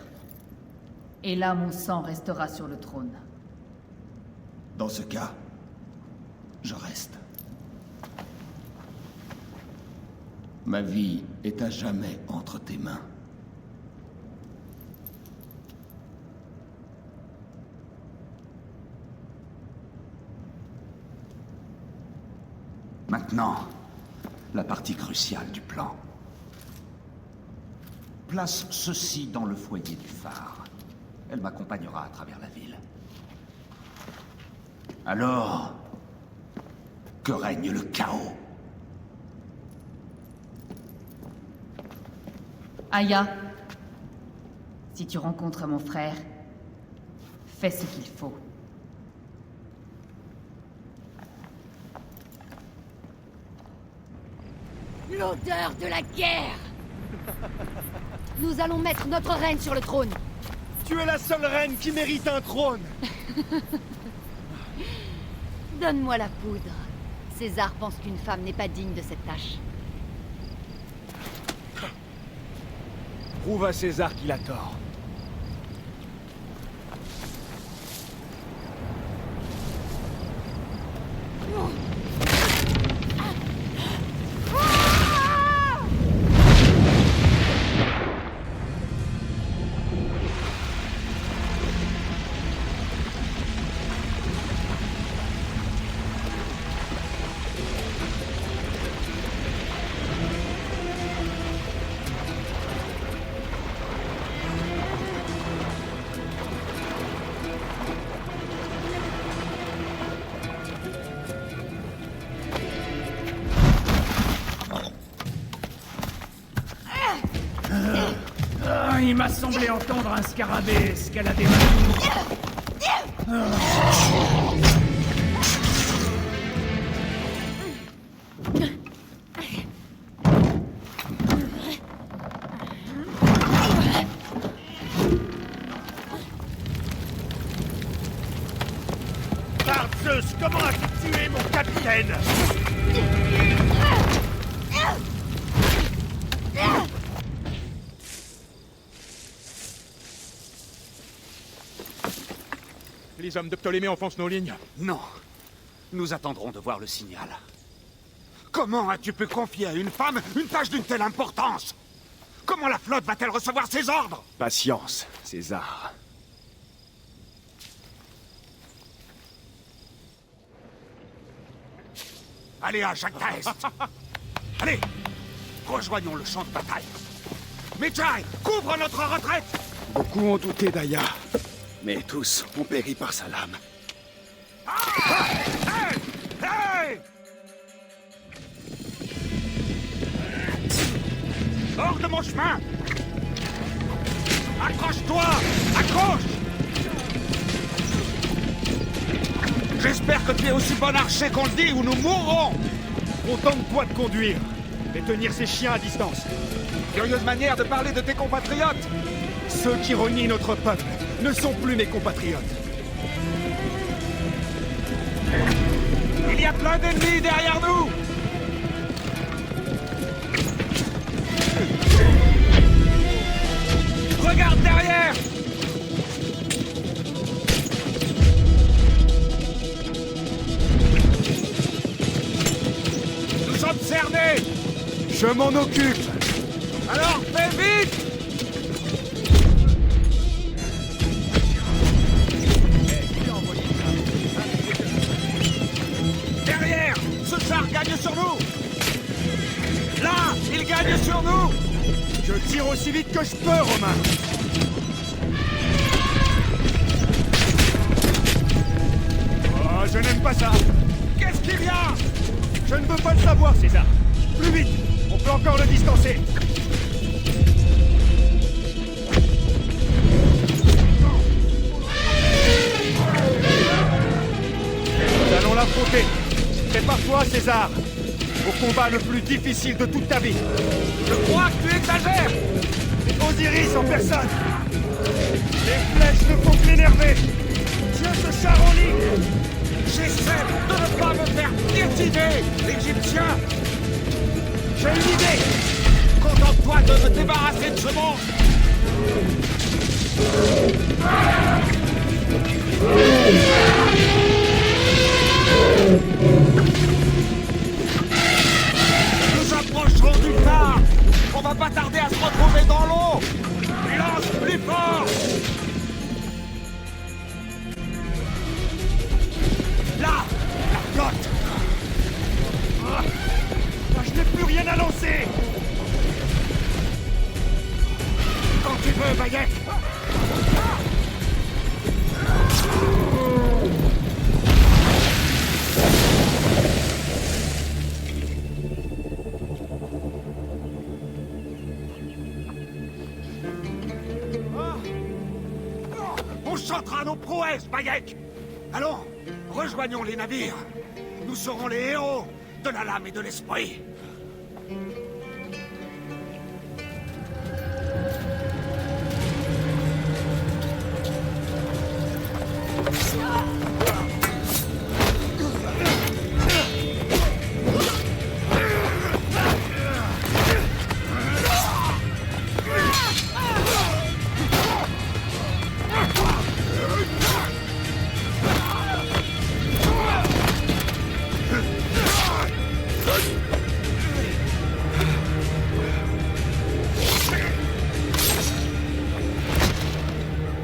Et là, mon sang restera sur le trône. Dans ce cas, je reste. Ma vie est à jamais entre tes mains. maintenant la partie cruciale du plan. Place ceci dans le foyer du phare. Elle m'accompagnera à travers la ville. Alors, que règne le chaos. Aya, si tu rencontres mon frère, fais ce qu'il faut. L'odeur de la guerre! Nous allons mettre notre reine sur le trône. Tu es la seule reine qui mérite un trône. Donne-moi la poudre. César pense qu'une femme n'est pas digne de cette tâche. Prouve à César qu'il a tort. Il m'a semblé entendre un scarabée escalader ma Par Zeus, comment as-tu tué mon capitaine? Les hommes de Ptolémée enfoncent nos lignes. Non. Nous attendrons de voir le signal. Comment as-tu pu confier à une femme une tâche d'une telle importance? Comment la flotte va-t-elle recevoir ses ordres? Patience, César. Allez à Jacta Est. Allez, rejoignons le champ de bataille. Medjay, couvre notre retraite. Beaucoup ont douté d'Aya, mais tous ont péri par sa lame. Hey! Hey! Hors de mon chemin! Accroche-toi! Accroche! J'espère que tu es aussi bon archer qu'on le dit ou nous mourrons! Contente-toi de conduire et tenir ces chiens à distance. Curieuse manière de parler de tes compatriotes! Ceux qui renient notre peuple ne sont plus mes compatriotes. Il y a plein d'ennemis derrière nous! Regarde derrière! Nous sommes cernés! Je m'en occupe! Alors fais vite! Derrière! Ce char gagne sur nous! Là! Il gagne sur nous! Je tire aussi vite que je peux, Romain! Oh, je n'aime pas ça! Qu'est-ce qu'il y a? Je ne veux pas le savoir, César! Plus vite! On peut encore le distancer! Nous allons l'affronter! Prépare-toi, César! Au combat le plus difficile de toute ta vie! Je crois que tu exagères! C'est Osiris en personne! Les flèches ne font que l'énerver! Tiens ce char en ligne! J'essaie de ne pas me faire piétiner, l'Égyptien! J'ai une idée! Contente-toi de me débarrasser de ce monstre! Nous approcherons du phare! On va pas tarder à se retrouver dans l'eau! Lance plus fort! Là! La flotte! Aide-le, Bayek! On chantera nos prouesses, Bayek! Allons, rejoignons les navires. Nous serons les héros de la lame et de l'esprit.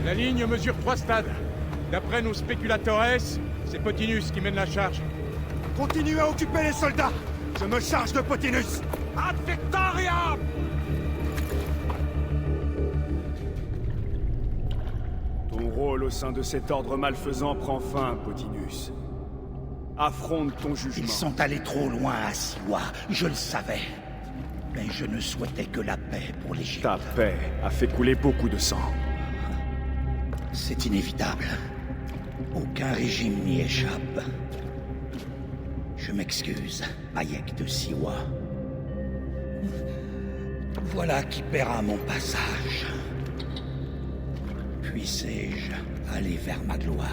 La ligne mesure 3 stades. D'après nos spéculatores, c'est Potinus qui mène la charge. Continuez à occuper les soldats. Je me charge de Potinus. Ad victoriam! Ton rôle au sein de cet ordre malfaisant prend fin, Potinus. Affronte ton jugement. Ils sont allés trop loin à Siwa, je le savais. Mais je ne souhaitais que la paix pour l'Égypte. Ta paix a fait couler beaucoup de sang. C'est inévitable. Aucun régime n'y échappe. Je m'excuse, Bayek de Siwa. Voilà qui paiera mon passage. Puissé-je aller vers ma gloire?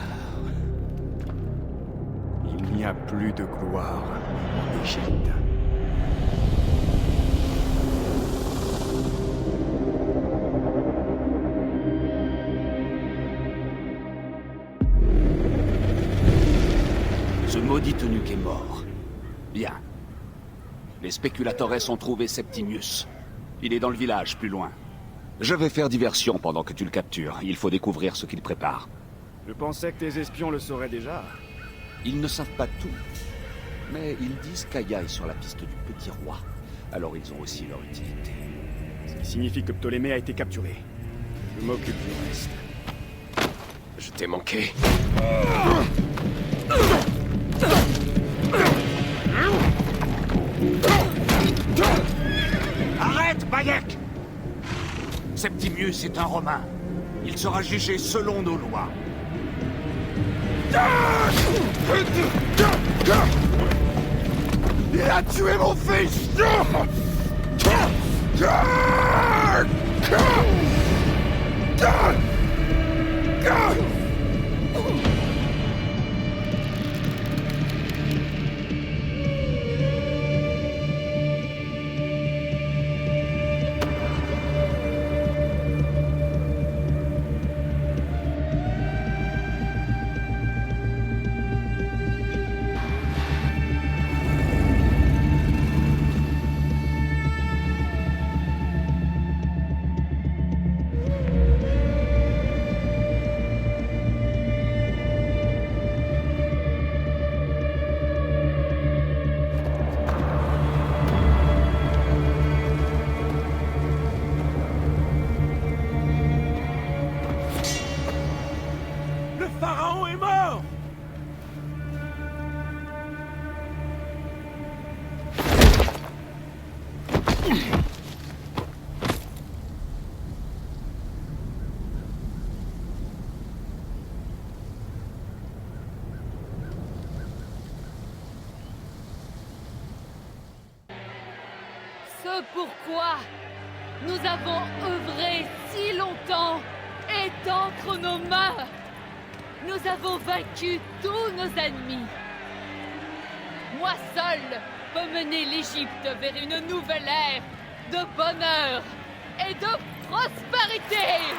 Il n'y a plus de gloire en Égypte. Ce maudit eunuque est mort. Bien. Les spéculatores ont trouvé Septimius. Il est dans le village, plus loin. Je vais faire diversion pendant que tu le captures. Il faut découvrir ce qu'il prépare. Je pensais que tes espions le sauraient déjà. Ils ne savent pas tout. Mais ils disent qu'Aya est sur la piste du petit roi. Alors ils ont aussi leur utilité. Ce qui signifie que Ptolémée a été capturé. Je m'occupe du reste. Je t'ai manqué. Arrête, Bayek! Septimius est un Romain. Il sera jugé selon nos lois. Il a tué mon fils! Le pharaon est mort! Ce pourquoi nous avons œuvré si longtemps est entre nos mains. Nous avons vaincu tous nos ennemis. Moi seul peux mener l'Égypte vers une nouvelle ère de bonheur et de prospérité.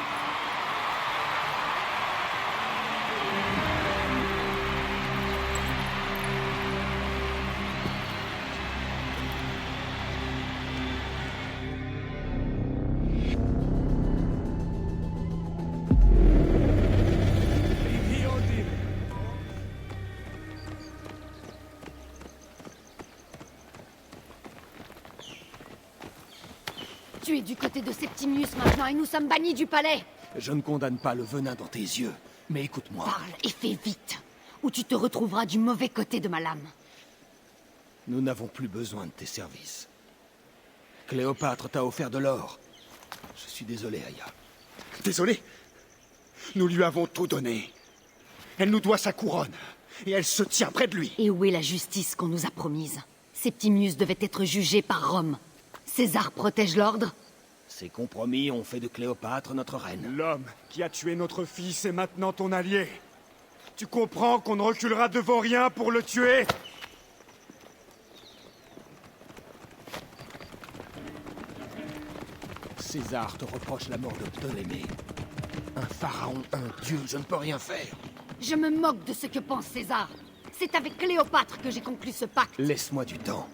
Tu Tu es du côté de Septimius maintenant et nous sommes bannis du palais. Je ne condamne pas le venin dans tes yeux, mais écoute-moi. Parle et fais vite, ou tu te retrouveras du mauvais côté de ma lame. Nous n'avons plus besoin de tes services. Cléopâtre t'a offert de l'or. Je suis désolé, Aya. Désolé? Nous lui avons tout donné. Elle nous doit sa couronne, et elle se tient près de lui. Et où est la justice qu'on nous a promise? Septimius devait être jugé par Rome. César protège l'ordre? Ces compromis ont fait de Cléopâtre notre reine. L'homme qui a tué notre fils est maintenant ton allié. Tu comprends qu'on ne reculera devant rien pour le tuer? César te reproche la mort de Ptolémée. Un pharaon, un dieu, je ne peux rien faire. Je me moque de ce que pense César. C'est avec Cléopâtre que j'ai conclu ce pacte. Laisse-moi du temps.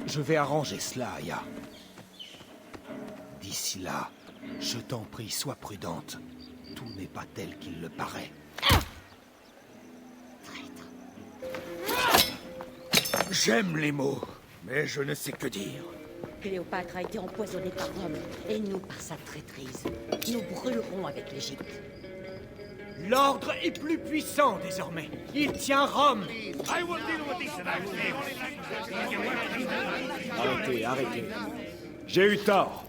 Je vais arranger cela, Aya. D'ici là, je t'en prie, sois prudente. Tout n'est pas tel qu'il le paraît. J'aime les mots, mais je ne sais que dire. Cléopâtre a été empoisonnée par Rome, et nous par sa traîtrise. Nous brûlerons avec l'Égypte. L'ordre est plus puissant désormais. Il tient Rome. Arrêtez, arrêtez. J'ai eu tort.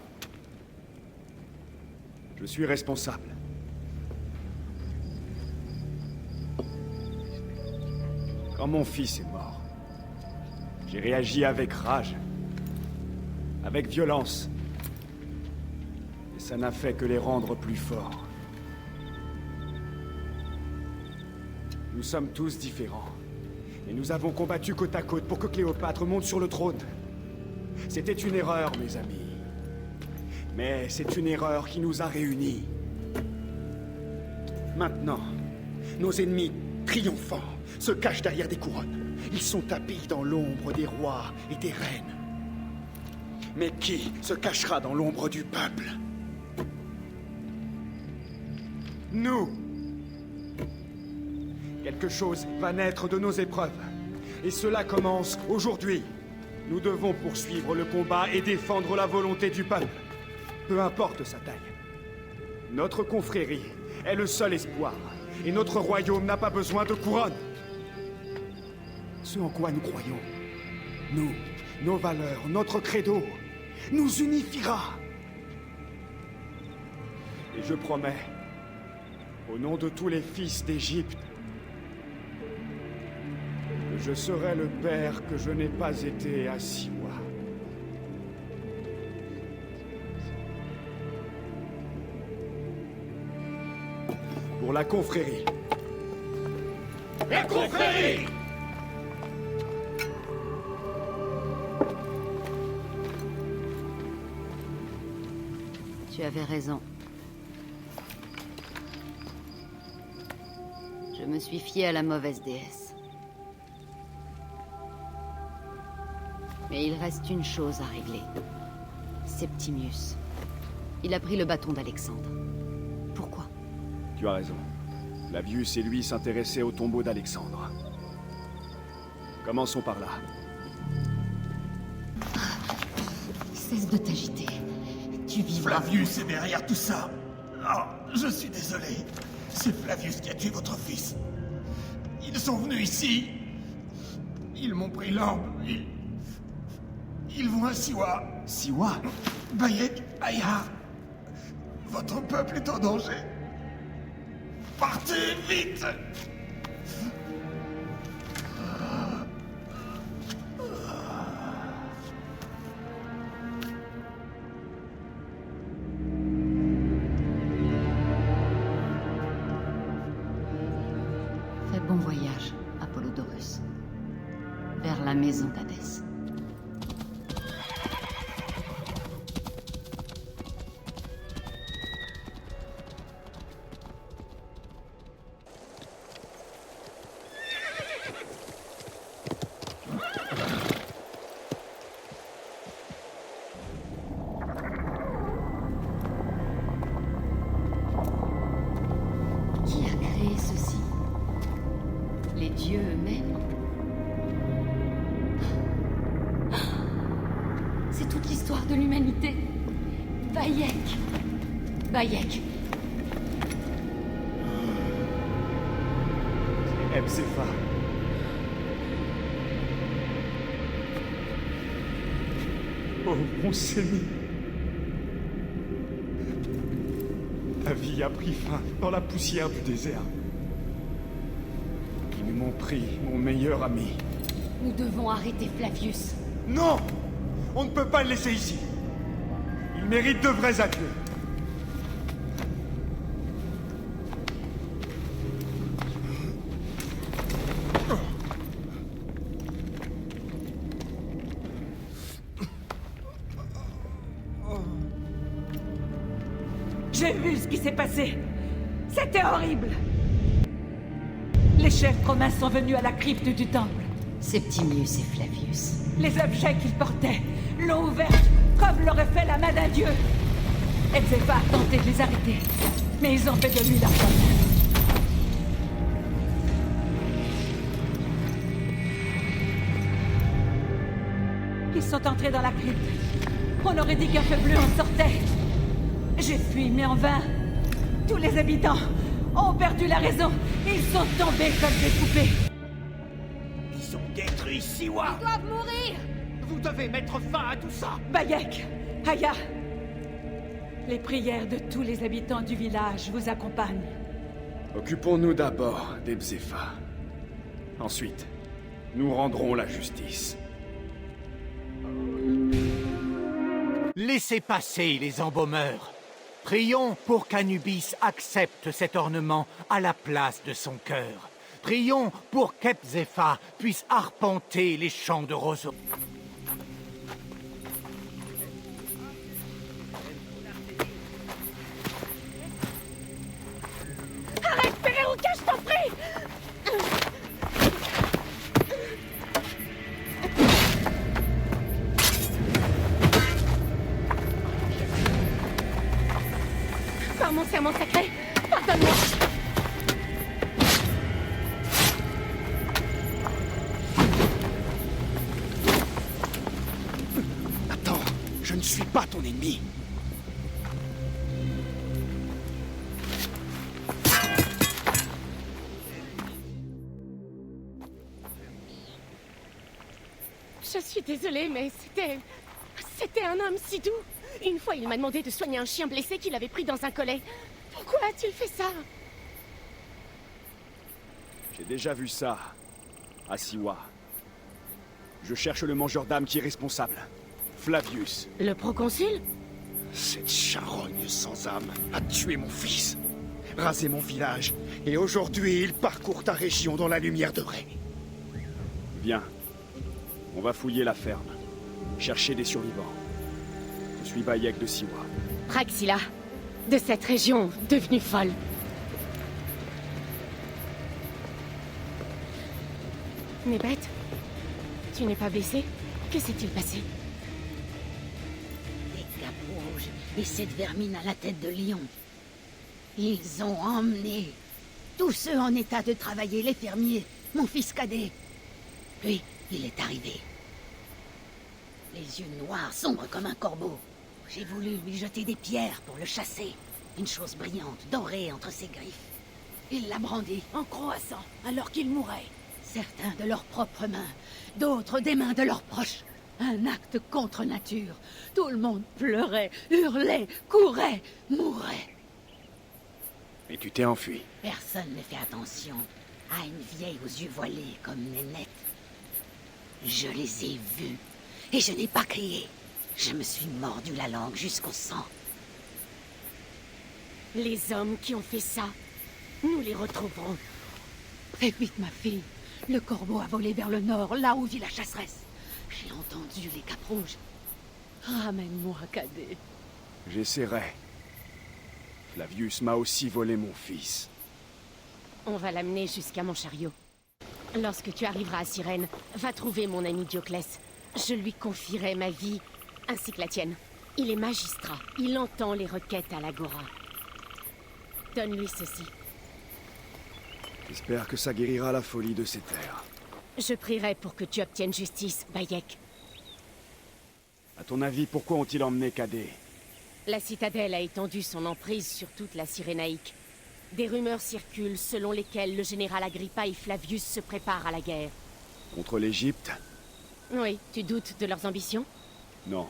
Je suis responsable. Quand mon fils est mort, j'ai réagi avec rage, avec violence. Et ça n'a fait que les rendre plus forts. Nous sommes tous différents. Et nous avons combattu côte à côte pour que Cléopâtre monte sur le trône. C'était une erreur, mes amis. Mais c'est une erreur qui nous a réunis. Maintenant, nos ennemis triomphants se cachent derrière des couronnes. Ils sont tapis dans l'ombre des rois et des reines. Mais qui se cachera dans l'ombre du peuple? Nous! Quelque chose va naître de nos épreuves. Et cela commence aujourd'hui. Nous devons poursuivre le combat et défendre la volonté du peuple. Peu importe sa taille. Notre confrérie est le seul espoir. Et notre royaume n'a pas besoin de couronne. Ce en quoi nous croyons, nous, nos valeurs, notre credo, nous unifiera. Et je promets, au nom de tous les fils d'Égypte, que je serai le père que je n'ai pas été à Siwa. Pour la confrérie. La confrérie! Tu avais raison. Je me suis fié à la mauvaise déesse. Mais il reste une chose à régler. Septimius. Il a pris le bâton d'Alexandre. Pourquoi? Tu as raison. Flavius et lui s'intéressaient au tombeau d'Alexandre. Commençons par là. Cesse de t'agiter. Tu vivras. Flavius est derrière tout ça. Oh, je suis désolé. C'est Flavius qui a tué votre fils. Ils sont venus ici. Ils m'ont pris l'arme. Ils vont à Siwa. Siwa? Bayek, Aya. Votre peuple est en danger. Partez, vite! Fais bon voyage, Apollodorus. Vers la maison d'Hadès. Dieu eux-mêmes. C'est toute l'histoire de l'humanité. Bayek. Bayek. C'est Ebzefa. Oh, mon Sémi. Ta vie a pris fin dans la poussière du désert. Ils m'ont pris mon meilleur ami. Nous devons arrêter Flavius. Non! On ne peut pas le laisser ici. Il mérite de vrais adieux. J'ai vu ce qui s'est passé. C'était horrible. Les chefs romains sont venus à la crypte du temple. Septimius et Flavius. Les objets qu'ils portaient l'ont ouverte comme l'aurait fait la main d'un dieu. Ebzefa a tenté de les arrêter, mais ils ont fait de lui leur problème. Ils sont entrés dans la crypte. On aurait dit qu'un feu bleu en sortait. J'ai fui, mais en vain. Tous les habitants ont perdu la raison. Ils sont tombés comme des poupées. Ils ont détruit Siwa. Ils doivent mourir. Vous devez mettre fin à tout ça. Bayek, Aya, les prières de tous les habitants du village vous accompagnent. Occupons-nous d'abord d'Ebzefa. Ensuite, nous rendrons la justice. Laissez passer les embaumeurs. Prions pour qu'Anubis accepte cet ornement à la place de son cœur. Prions pour qu'Ebzefa puisse arpenter les champs de roseaux. Arrête, Pereruka, je t'en prie! Par mon serment sacré, pardonne-moi! Attends, je ne suis pas ton ennemi. Je suis désolée, mais c'était un homme si doux. Une fois, il m'a demandé de soigner un chien blessé qu'il avait pris dans un collet. Pourquoi a-t-il fait ça? J'ai déjà vu ça, à Siwa. Je cherche le mangeur d'âme qui est responsable. Flavius. Le proconsul? Cette charogne sans âme a tué mon fils, rasé mon village, et aujourd'hui il parcourt ta région dans la lumière de Ré. Viens. On va fouiller la ferme. Chercher des survivants. Je suis Bayek de Siwa. Praxila, de cette région devenue folle. Mais bête, tu n'es pas blessé? Que s'est-il passé? Des capes rouges et cette vermine à la tête de lion. Ils ont emmené tous ceux en état de travailler, les fermiers, mon fils cadet. Puis, il est arrivé. Les yeux noirs, sombres comme un corbeau. J'ai voulu lui jeter des pierres pour le chasser. Une chose brillante, dorée entre ses griffes. Il l'a brandi en croassant alors qu'il mourait. Certains de leurs propres mains, d'autres des mains de leurs proches. Un acte contre nature. Tout le monde pleurait, hurlait, courait, mourait. Et tu t'es enfui. Personne ne fait attention à une vieille aux yeux voilés comme Nénette. Je les ai vus, et je n'ai pas crié. Je me suis mordu la langue jusqu'au sang. Les hommes qui ont fait ça, nous les retrouverons. Très vite, ma fille. Le corbeau a volé vers le nord, là où vit la chasseresse. J'ai entendu les capes rouges. Ramène-moi, cadet. J'essaierai. Flavius m'a aussi volé mon fils. On va l'amener jusqu'à mon chariot. Lorsque tu arriveras à Cyrène, va trouver mon ami Dioclès. Je lui confierai ma vie, ainsi que la tienne. Il est magistrat. Il entend les requêtes à l'Agora. Donne-lui ceci. J'espère que ça guérira la folie de ces terres. Je prierai pour que tu obtiennes justice, Bayek. À ton avis, pourquoi ont-ils emmené Cadet? La citadelle a étendu son emprise sur toute la Cyrénaïque. Des rumeurs circulent selon lesquelles le général Agrippa et Flavius se préparent à la guerre. Contre l'Égypte? Oui, tu doutes de leurs ambitions? Non.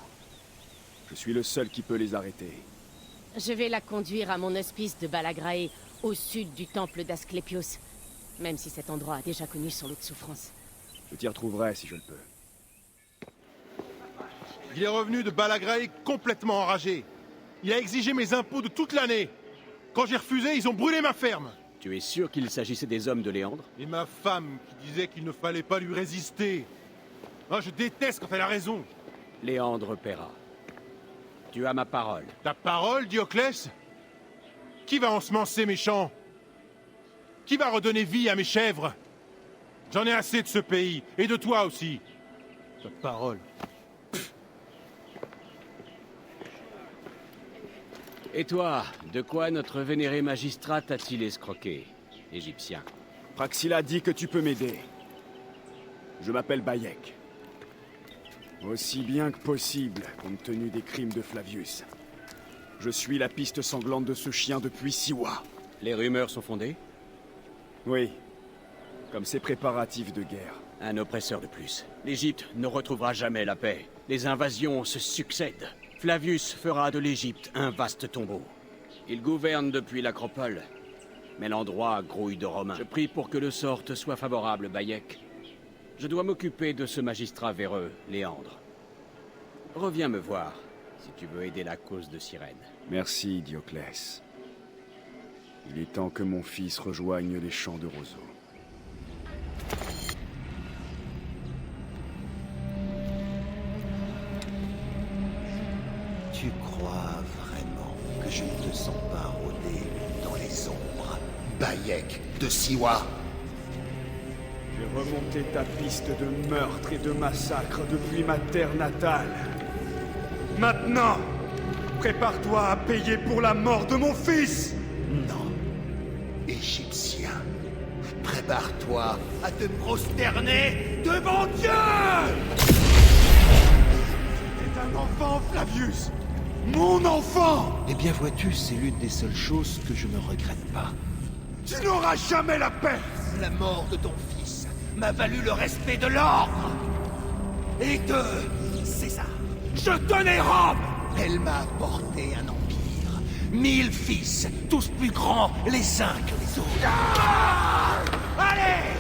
Je suis le seul qui peut les arrêter. Je vais la conduire à mon hospice de Balagrae, au sud du temple d'Asclépios. Même si cet endroit a déjà connu son lot de souffrances. Je t'y retrouverai si je le peux. Il est revenu de Balagrae complètement enragé. Il a exigé mes impôts de toute l'année. Quand j'ai refusé, ils ont brûlé ma ferme. Tu es sûr qu'il s'agissait des hommes de Léandre? Et ma femme qui disait qu'il ne fallait pas lui résister. Ah, je déteste quand elle a raison. Léandre paiera. Tu as ma parole. Ta parole, Dioclès? Qui va ensemencer mes champs? Qui va redonner vie à mes chèvres? J'en ai assez de ce pays, et de toi aussi. Ta parole. Et toi, de quoi notre vénéré magistrat t'a-t-il escroqué, Égyptien? Praxila dit que tu peux m'aider. Je m'appelle Bayek. Aussi bien que possible, compte tenu des crimes de Flavius. Je suis la piste sanglante de ce chien depuis Siwa. Les rumeurs sont fondées? Oui. Comme ses préparatifs de guerre. Un oppresseur de plus. L'Égypte ne retrouvera jamais la paix. Les invasions se succèdent. Flavius fera de l'Égypte un vaste tombeau. Il gouverne depuis l'Acropole, mais l'endroit grouille de Romains. Je prie pour que le sort te soit favorable, Bayek. Je dois m'occuper de ce magistrat véreux, Léandre. Reviens me voir, si tu veux aider la cause de Cyrène. Merci, Dioclès. Il est temps que mon fils rejoigne les champs de roseaux. Tu crois vraiment que je ne te sens pas rôder dans les ombres, Bayek de Siwa? J'ai remonté ta piste de meurtre et de massacre depuis ma terre natale. Maintenant, prépare-toi à payer pour la mort de mon fils! Non. Égyptien, prépare-toi à te prosterner devant Dieu! C'était un enfant, Flavius! Mon enfant! Eh bien, vois-tu, c'est l'une des seules choses que je ne regrette pas. Tu n'auras jamais la paix! La mort de ton fils m'a valu le respect de l'ordre et de César. Je tenais Rome! Elle m'a apporté un empire. 1000 fils, tous plus grands les uns que les autres. Ah! Allez!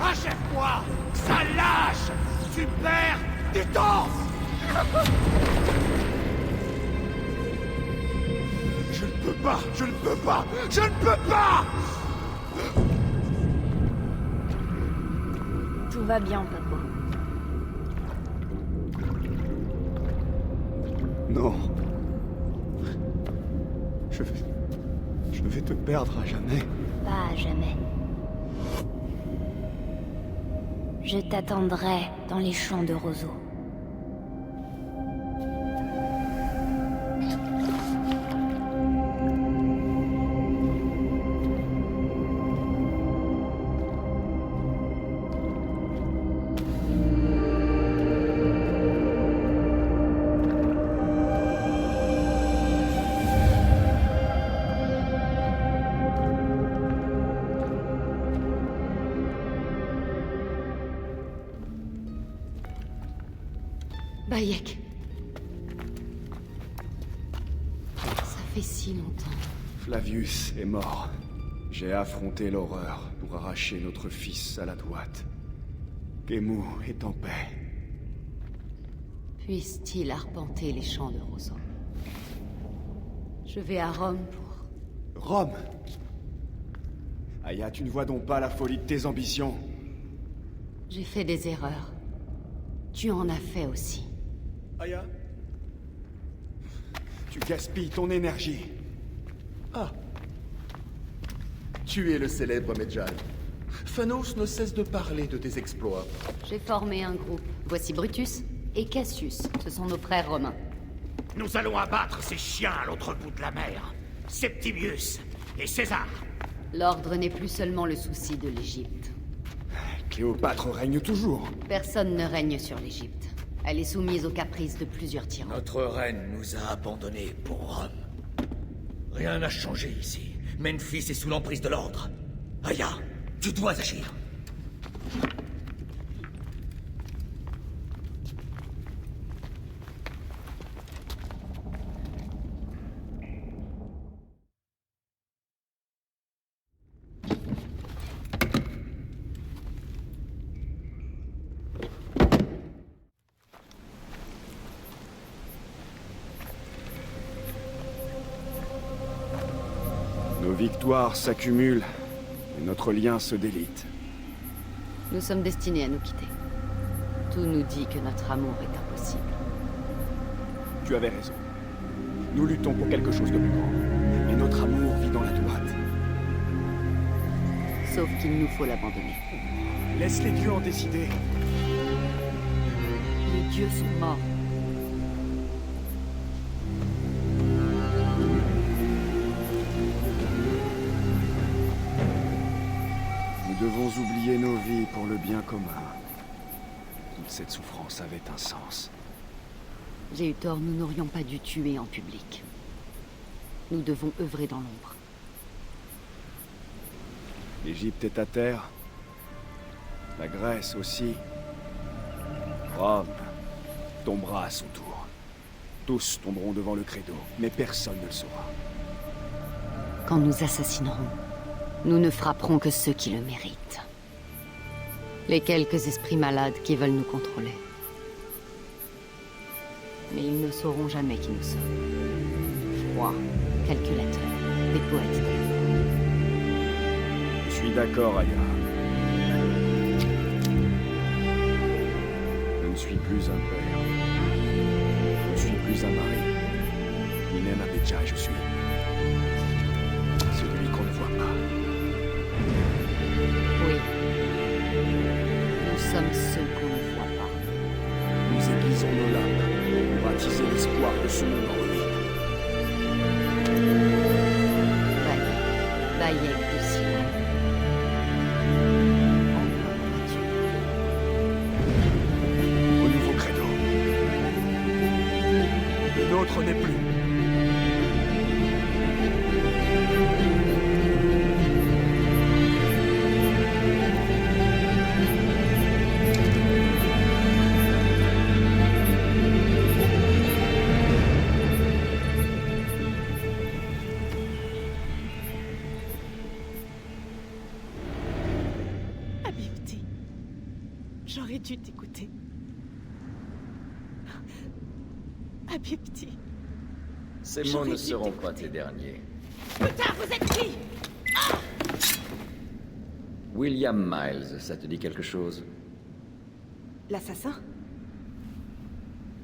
Achève-moi! Ça lâche! Tu perds du temps! Je ne peux pas! Je ne peux pas! Je ne peux pas! Tout va bien, Papo. Non. Je vais te perdre à jamais. Pas à jamais. Je t'attendrai dans les champs de roseaux. Bayek. Ça fait si longtemps. Flavius est mort. J'ai affronté l'horreur pour arracher notre fils à la droite. Kemu est en paix. Puisse-t-il arpenter les champs de roseaux. Je vais à Rome pour... Rome? Aya, tu ne vois donc pas la folie de tes ambitions? J'ai fait des erreurs. Tu en as fait aussi. Aya? Tu gaspilles ton énergie. Ah. Tu es le célèbre Medjay. Phanos ne cesse de parler de tes exploits. J'ai formé un groupe. Voici Brutus et Cassius. Ce sont nos frères romains. Nous allons abattre ces chiens à l'autre bout de la mer. Septimius et César. L'ordre n'est plus seulement le souci de l'Égypte. Cléopâtre règne toujours. Personne ne règne sur l'Égypte. Elle est soumise aux caprices de plusieurs tyrans. Notre reine nous a abandonnés pour Rome. Rien n'a changé ici. Memphis est sous l'emprise de l'ordre. Aya, tu dois agir. Nos victoires s'accumulent et notre lien se délite. Nous sommes destinés à nous quitter. Tout nous dit que notre amour est impossible. Tu avais raison. Nous luttons pour quelque chose de plus grand. Et notre amour vit dans la droite. Sauf qu'il nous faut l'abandonner. Laisse les dieux en décider. Les dieux sont morts. Nous devons oublier nos vies pour le bien commun. Toute cette souffrance avait un sens. J'ai eu tort, nous n'aurions pas dû tuer en public. Nous devons œuvrer dans l'ombre. L'Égypte est à terre. La Grèce aussi. Rome tombera à son tour. Tous tomberont devant le credo, mais personne ne le saura. Quand nous assassinerons, nous ne frapperons que ceux qui le méritent. Les quelques esprits malades qui veulent nous contrôler. Mais ils ne sauront jamais qui nous sommes. Froids, calculateurs, des poètes. Je suis d'accord, Aya. Je ne suis plus un père. Je ne suis plus un mari. Ni même un Béja, je suis celui qu'on ne voit pas. Oui. Nous sommes ceux qu'on ne voit pas. Nous aiguisons nos lames pour attiser l'espoir de ce monde en ruine. Bayek de Siwan. Au nouveau credo. Le nôtre n'est plus. Habibti, j'aurais dû t'écouter. Habibti. Ces mots J'aurais ne dû seront pas tes derniers. Putain, vous êtes qui? William Miles, ça te dit quelque chose? L'assassin?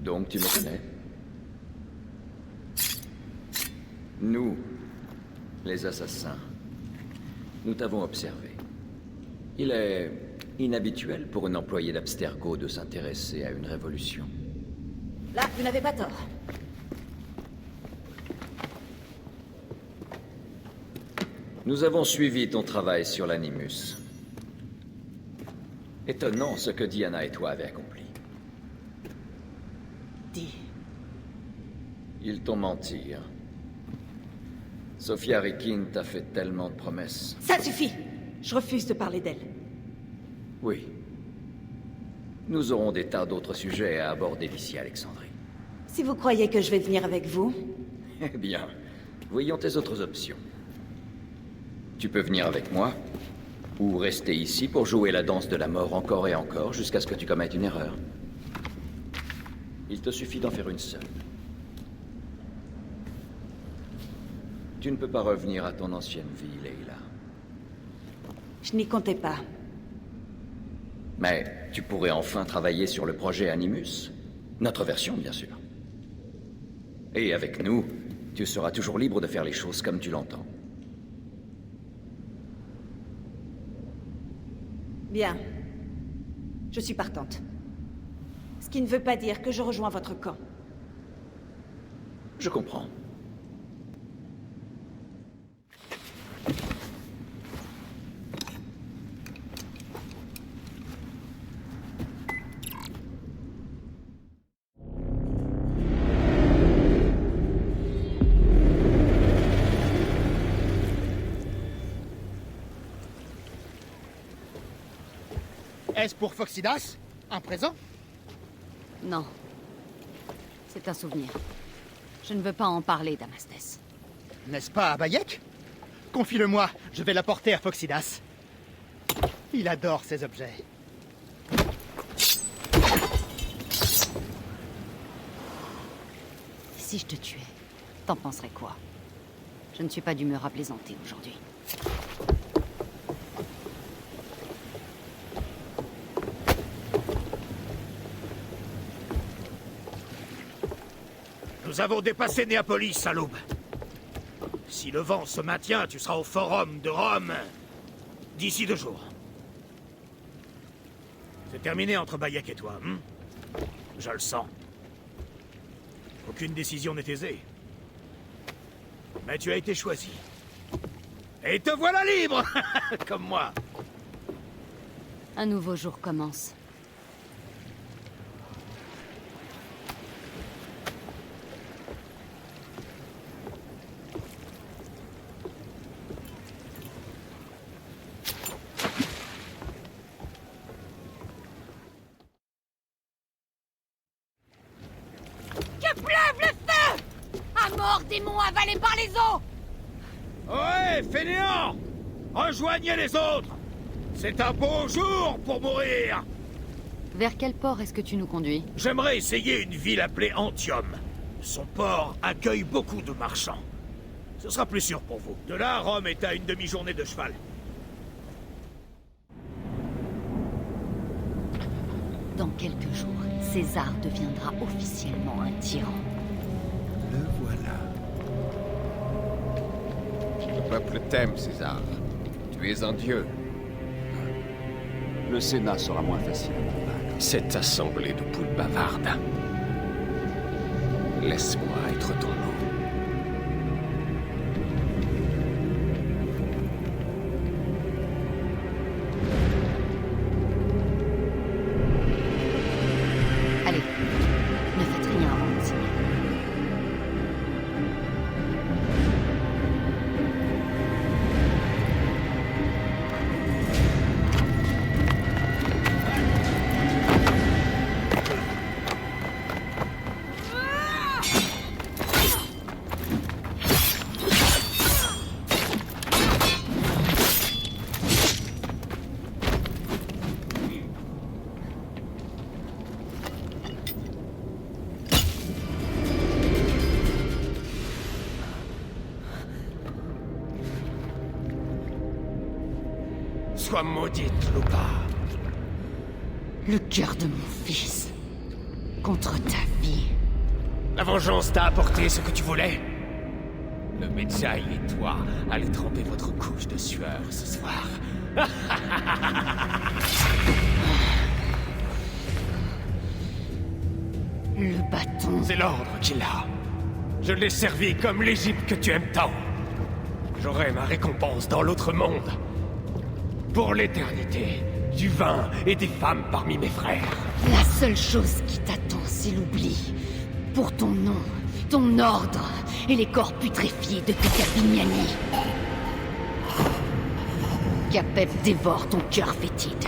Donc tu me connais? Nous, les assassins, nous t'avons observé. Il est inhabituel pour un employé d'Abstergo de s'intéresser à une révolution. Là, vous n'avez pas tort. Nous avons suivi ton travail sur l'Animus. Étonnant ce que Diana et toi avez accompli. Dis. Ils t'ont menti. Hein. Sophia Rikin t'a fait tellement de promesses. Ça suffit! Je refuse de parler d'elle. Oui. Nous aurons des tas d'autres sujets à aborder d'ici Alexandrie. Si vous croyez que je vais venir avec vous... Eh bien, voyons tes autres options. Tu peux venir avec moi, ou rester ici pour jouer la danse de la mort encore et encore jusqu'à ce que tu commettes une erreur. Il te suffit d'en faire une seule. Tu ne peux pas revenir à ton ancienne vie, Leila. Je n'y comptais pas. Mais tu pourrais enfin travailler sur le projet Animus. Notre version, bien sûr. Et avec nous, tu seras toujours libre de faire les choses comme tu l'entends. Bien. Je suis partante. Ce qui ne veut pas dire que je rejoins votre camp. Je comprends. Est-ce pour Phoxidas? Un présent? Non. C'est un souvenir. Je ne veux pas en parler, Damastes. N'est-ce pas à Bayek? Confie-le-moi, je vais l'apporter à Phoxidas. Il adore ces objets. Si je te tuais, t'en penserais quoi? Je ne suis pas d'humeur à plaisanter aujourd'hui. Nous avons dépassé Néapolis à l'aube. Si le vent se maintient, tu seras au Forum de Rome d'ici 2 jours. C'est terminé entre Bayek et toi, Je le sens. Aucune décision n'est aisée. Mais tu as été choisi. Et te voilà libre. Comme moi. Un nouveau jour commence. Que pleuve le feu! À mort, démon avalé par les eaux! Ouais, fainéant! Rejoignez les autres! C'est un beau jour pour mourir! Vers quel port est-ce que tu nous conduis? J'aimerais essayer une ville appelée Antium. Son port accueille beaucoup de marchands. Ce sera plus sûr pour vous. De là, Rome est à une demi-journée de cheval. Dans quelques jours, César deviendra officiellement un tyran. Le voilà. Le peuple t'aime, César. Tu es un dieu. Le Sénat sera moins facile à convaincre. Cette assemblée de poules bavardes. Laisse-moi être ton nom. Allez, ne faites rien avant de signer. Sois maudite, Lupa. Le cœur de mon fils. Contre ta vie. La vengeance t'a apporté ce que tu voulais. Le médecin et toi allez tremper votre couche de sueur ce soir. Le bâton. C'est l'ordre qu'il a. Je l'ai servi comme l'Égypte que tu aimes tant. J'aurai ma récompense dans l'autre monde. Pour l'éternité, du vin et des femmes parmi mes frères. La seule chose qui t'attend, c'est l'oubli. Pour ton nom, ton ordre et les corps putréfiés de tes Carpignani. Capep dévore ton cœur fétide.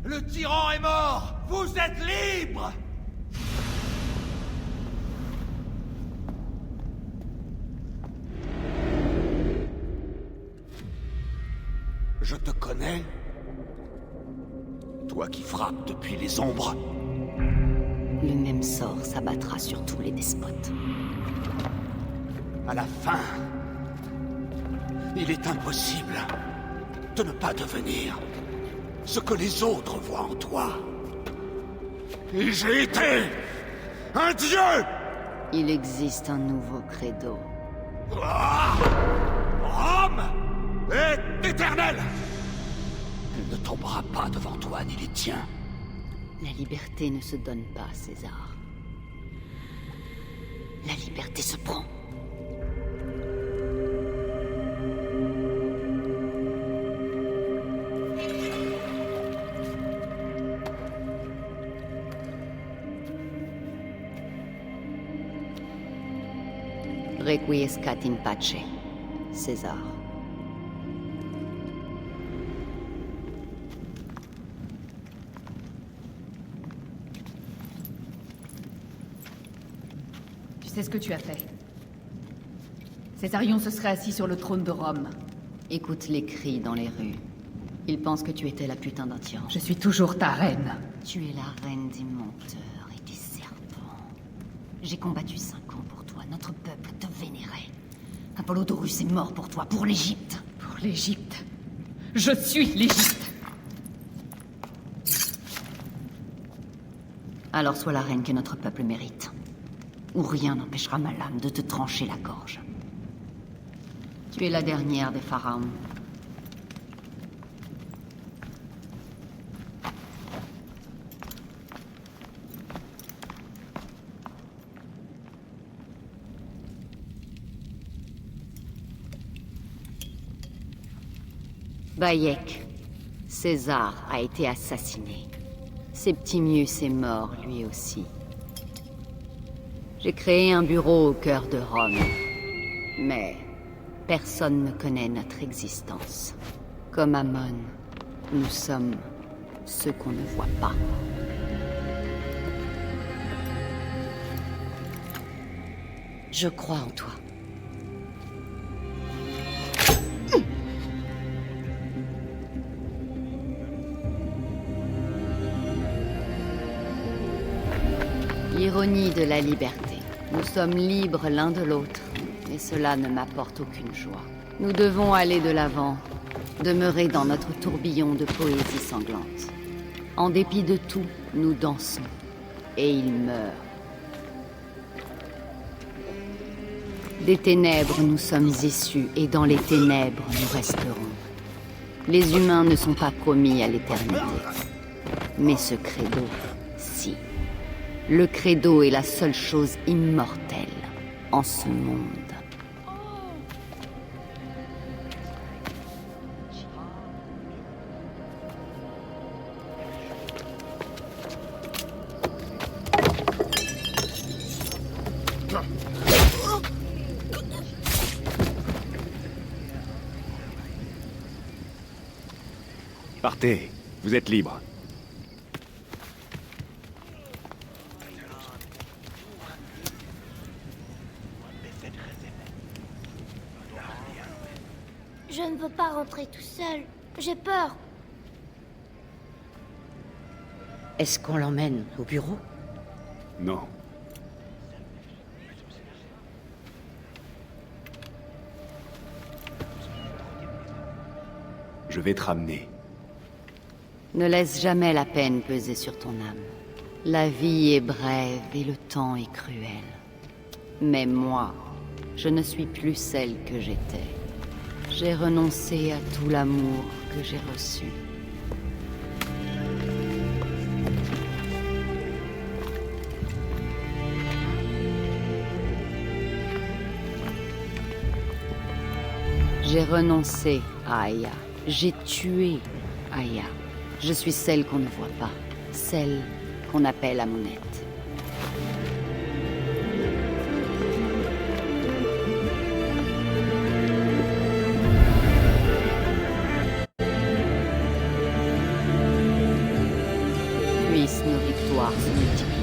Le tyran est mort! Vous êtes libre! Je te connais? Toi qui frappes depuis les ombres. Le même sort s'abattra sur tous les despotes. À la fin, il est impossible de ne pas devenir ce que les autres voient en toi. Et j'ai été un dieu! Il existe un nouveau credo. Rome est éternelle! Elle ne tombera pas devant toi ni les tiens. La liberté ne se donne pas, César. La liberté se prend. Requiescat in pace, César. Tu sais ce que tu as fait. Césarion se serait assis sur le trône de Rome. Écoute les cris dans les rues. Ils pensent que tu étais la putain d'un tyran. Je suis toujours ta reine. Tu es la reine des menteurs et des serpents. J'ai combattu 5 ans pour toi. Notre peuple te vénérait. Apollodorus est mort pour toi, pour l'Égypte. Pour l'Égypte. Je suis l'Égypte. Alors sois la reine que notre peuple mérite. Ou rien n'empêchera ma lame de te trancher la gorge. Tu es la dernière des pharaons. Bayek, César a été assassiné. Septimius est mort, lui aussi. J'ai créé un bureau au cœur de Rome. Mais personne ne connaît notre existence. Comme Amon, nous sommes ceux qu'on ne voit pas. Je crois en toi. L'ironie de la liberté. Nous sommes libres l'un de l'autre, et cela ne m'apporte aucune joie. Nous devons aller de l'avant, demeurer dans notre tourbillon de poésie sanglante. En dépit de tout, nous dansons, et il meurt. Des ténèbres nous sommes issus, et dans les ténèbres nous resterons. Les humains ne sont pas promis à l'éternité. Mais ce credo, si. Le credo est la seule chose immortelle en ce monde. Partez, vous êtes libre. Je ne veux pas rentrer tout seul. J'ai peur. Est-ce qu'on l'emmène au bureau? Non. Je vais te ramener. Ne laisse jamais la peine peser sur ton âme. La vie est brève et le temps est cruel. Mais moi, je ne suis plus celle que j'étais. J'ai renoncé à tout l'amour que j'ai reçu. J'ai renoncé à Aya. J'ai tué Aya. Je suis celle qu'on ne voit pas. Celle qu'on appelle Amonette. Puissent nos victoires se multiplier.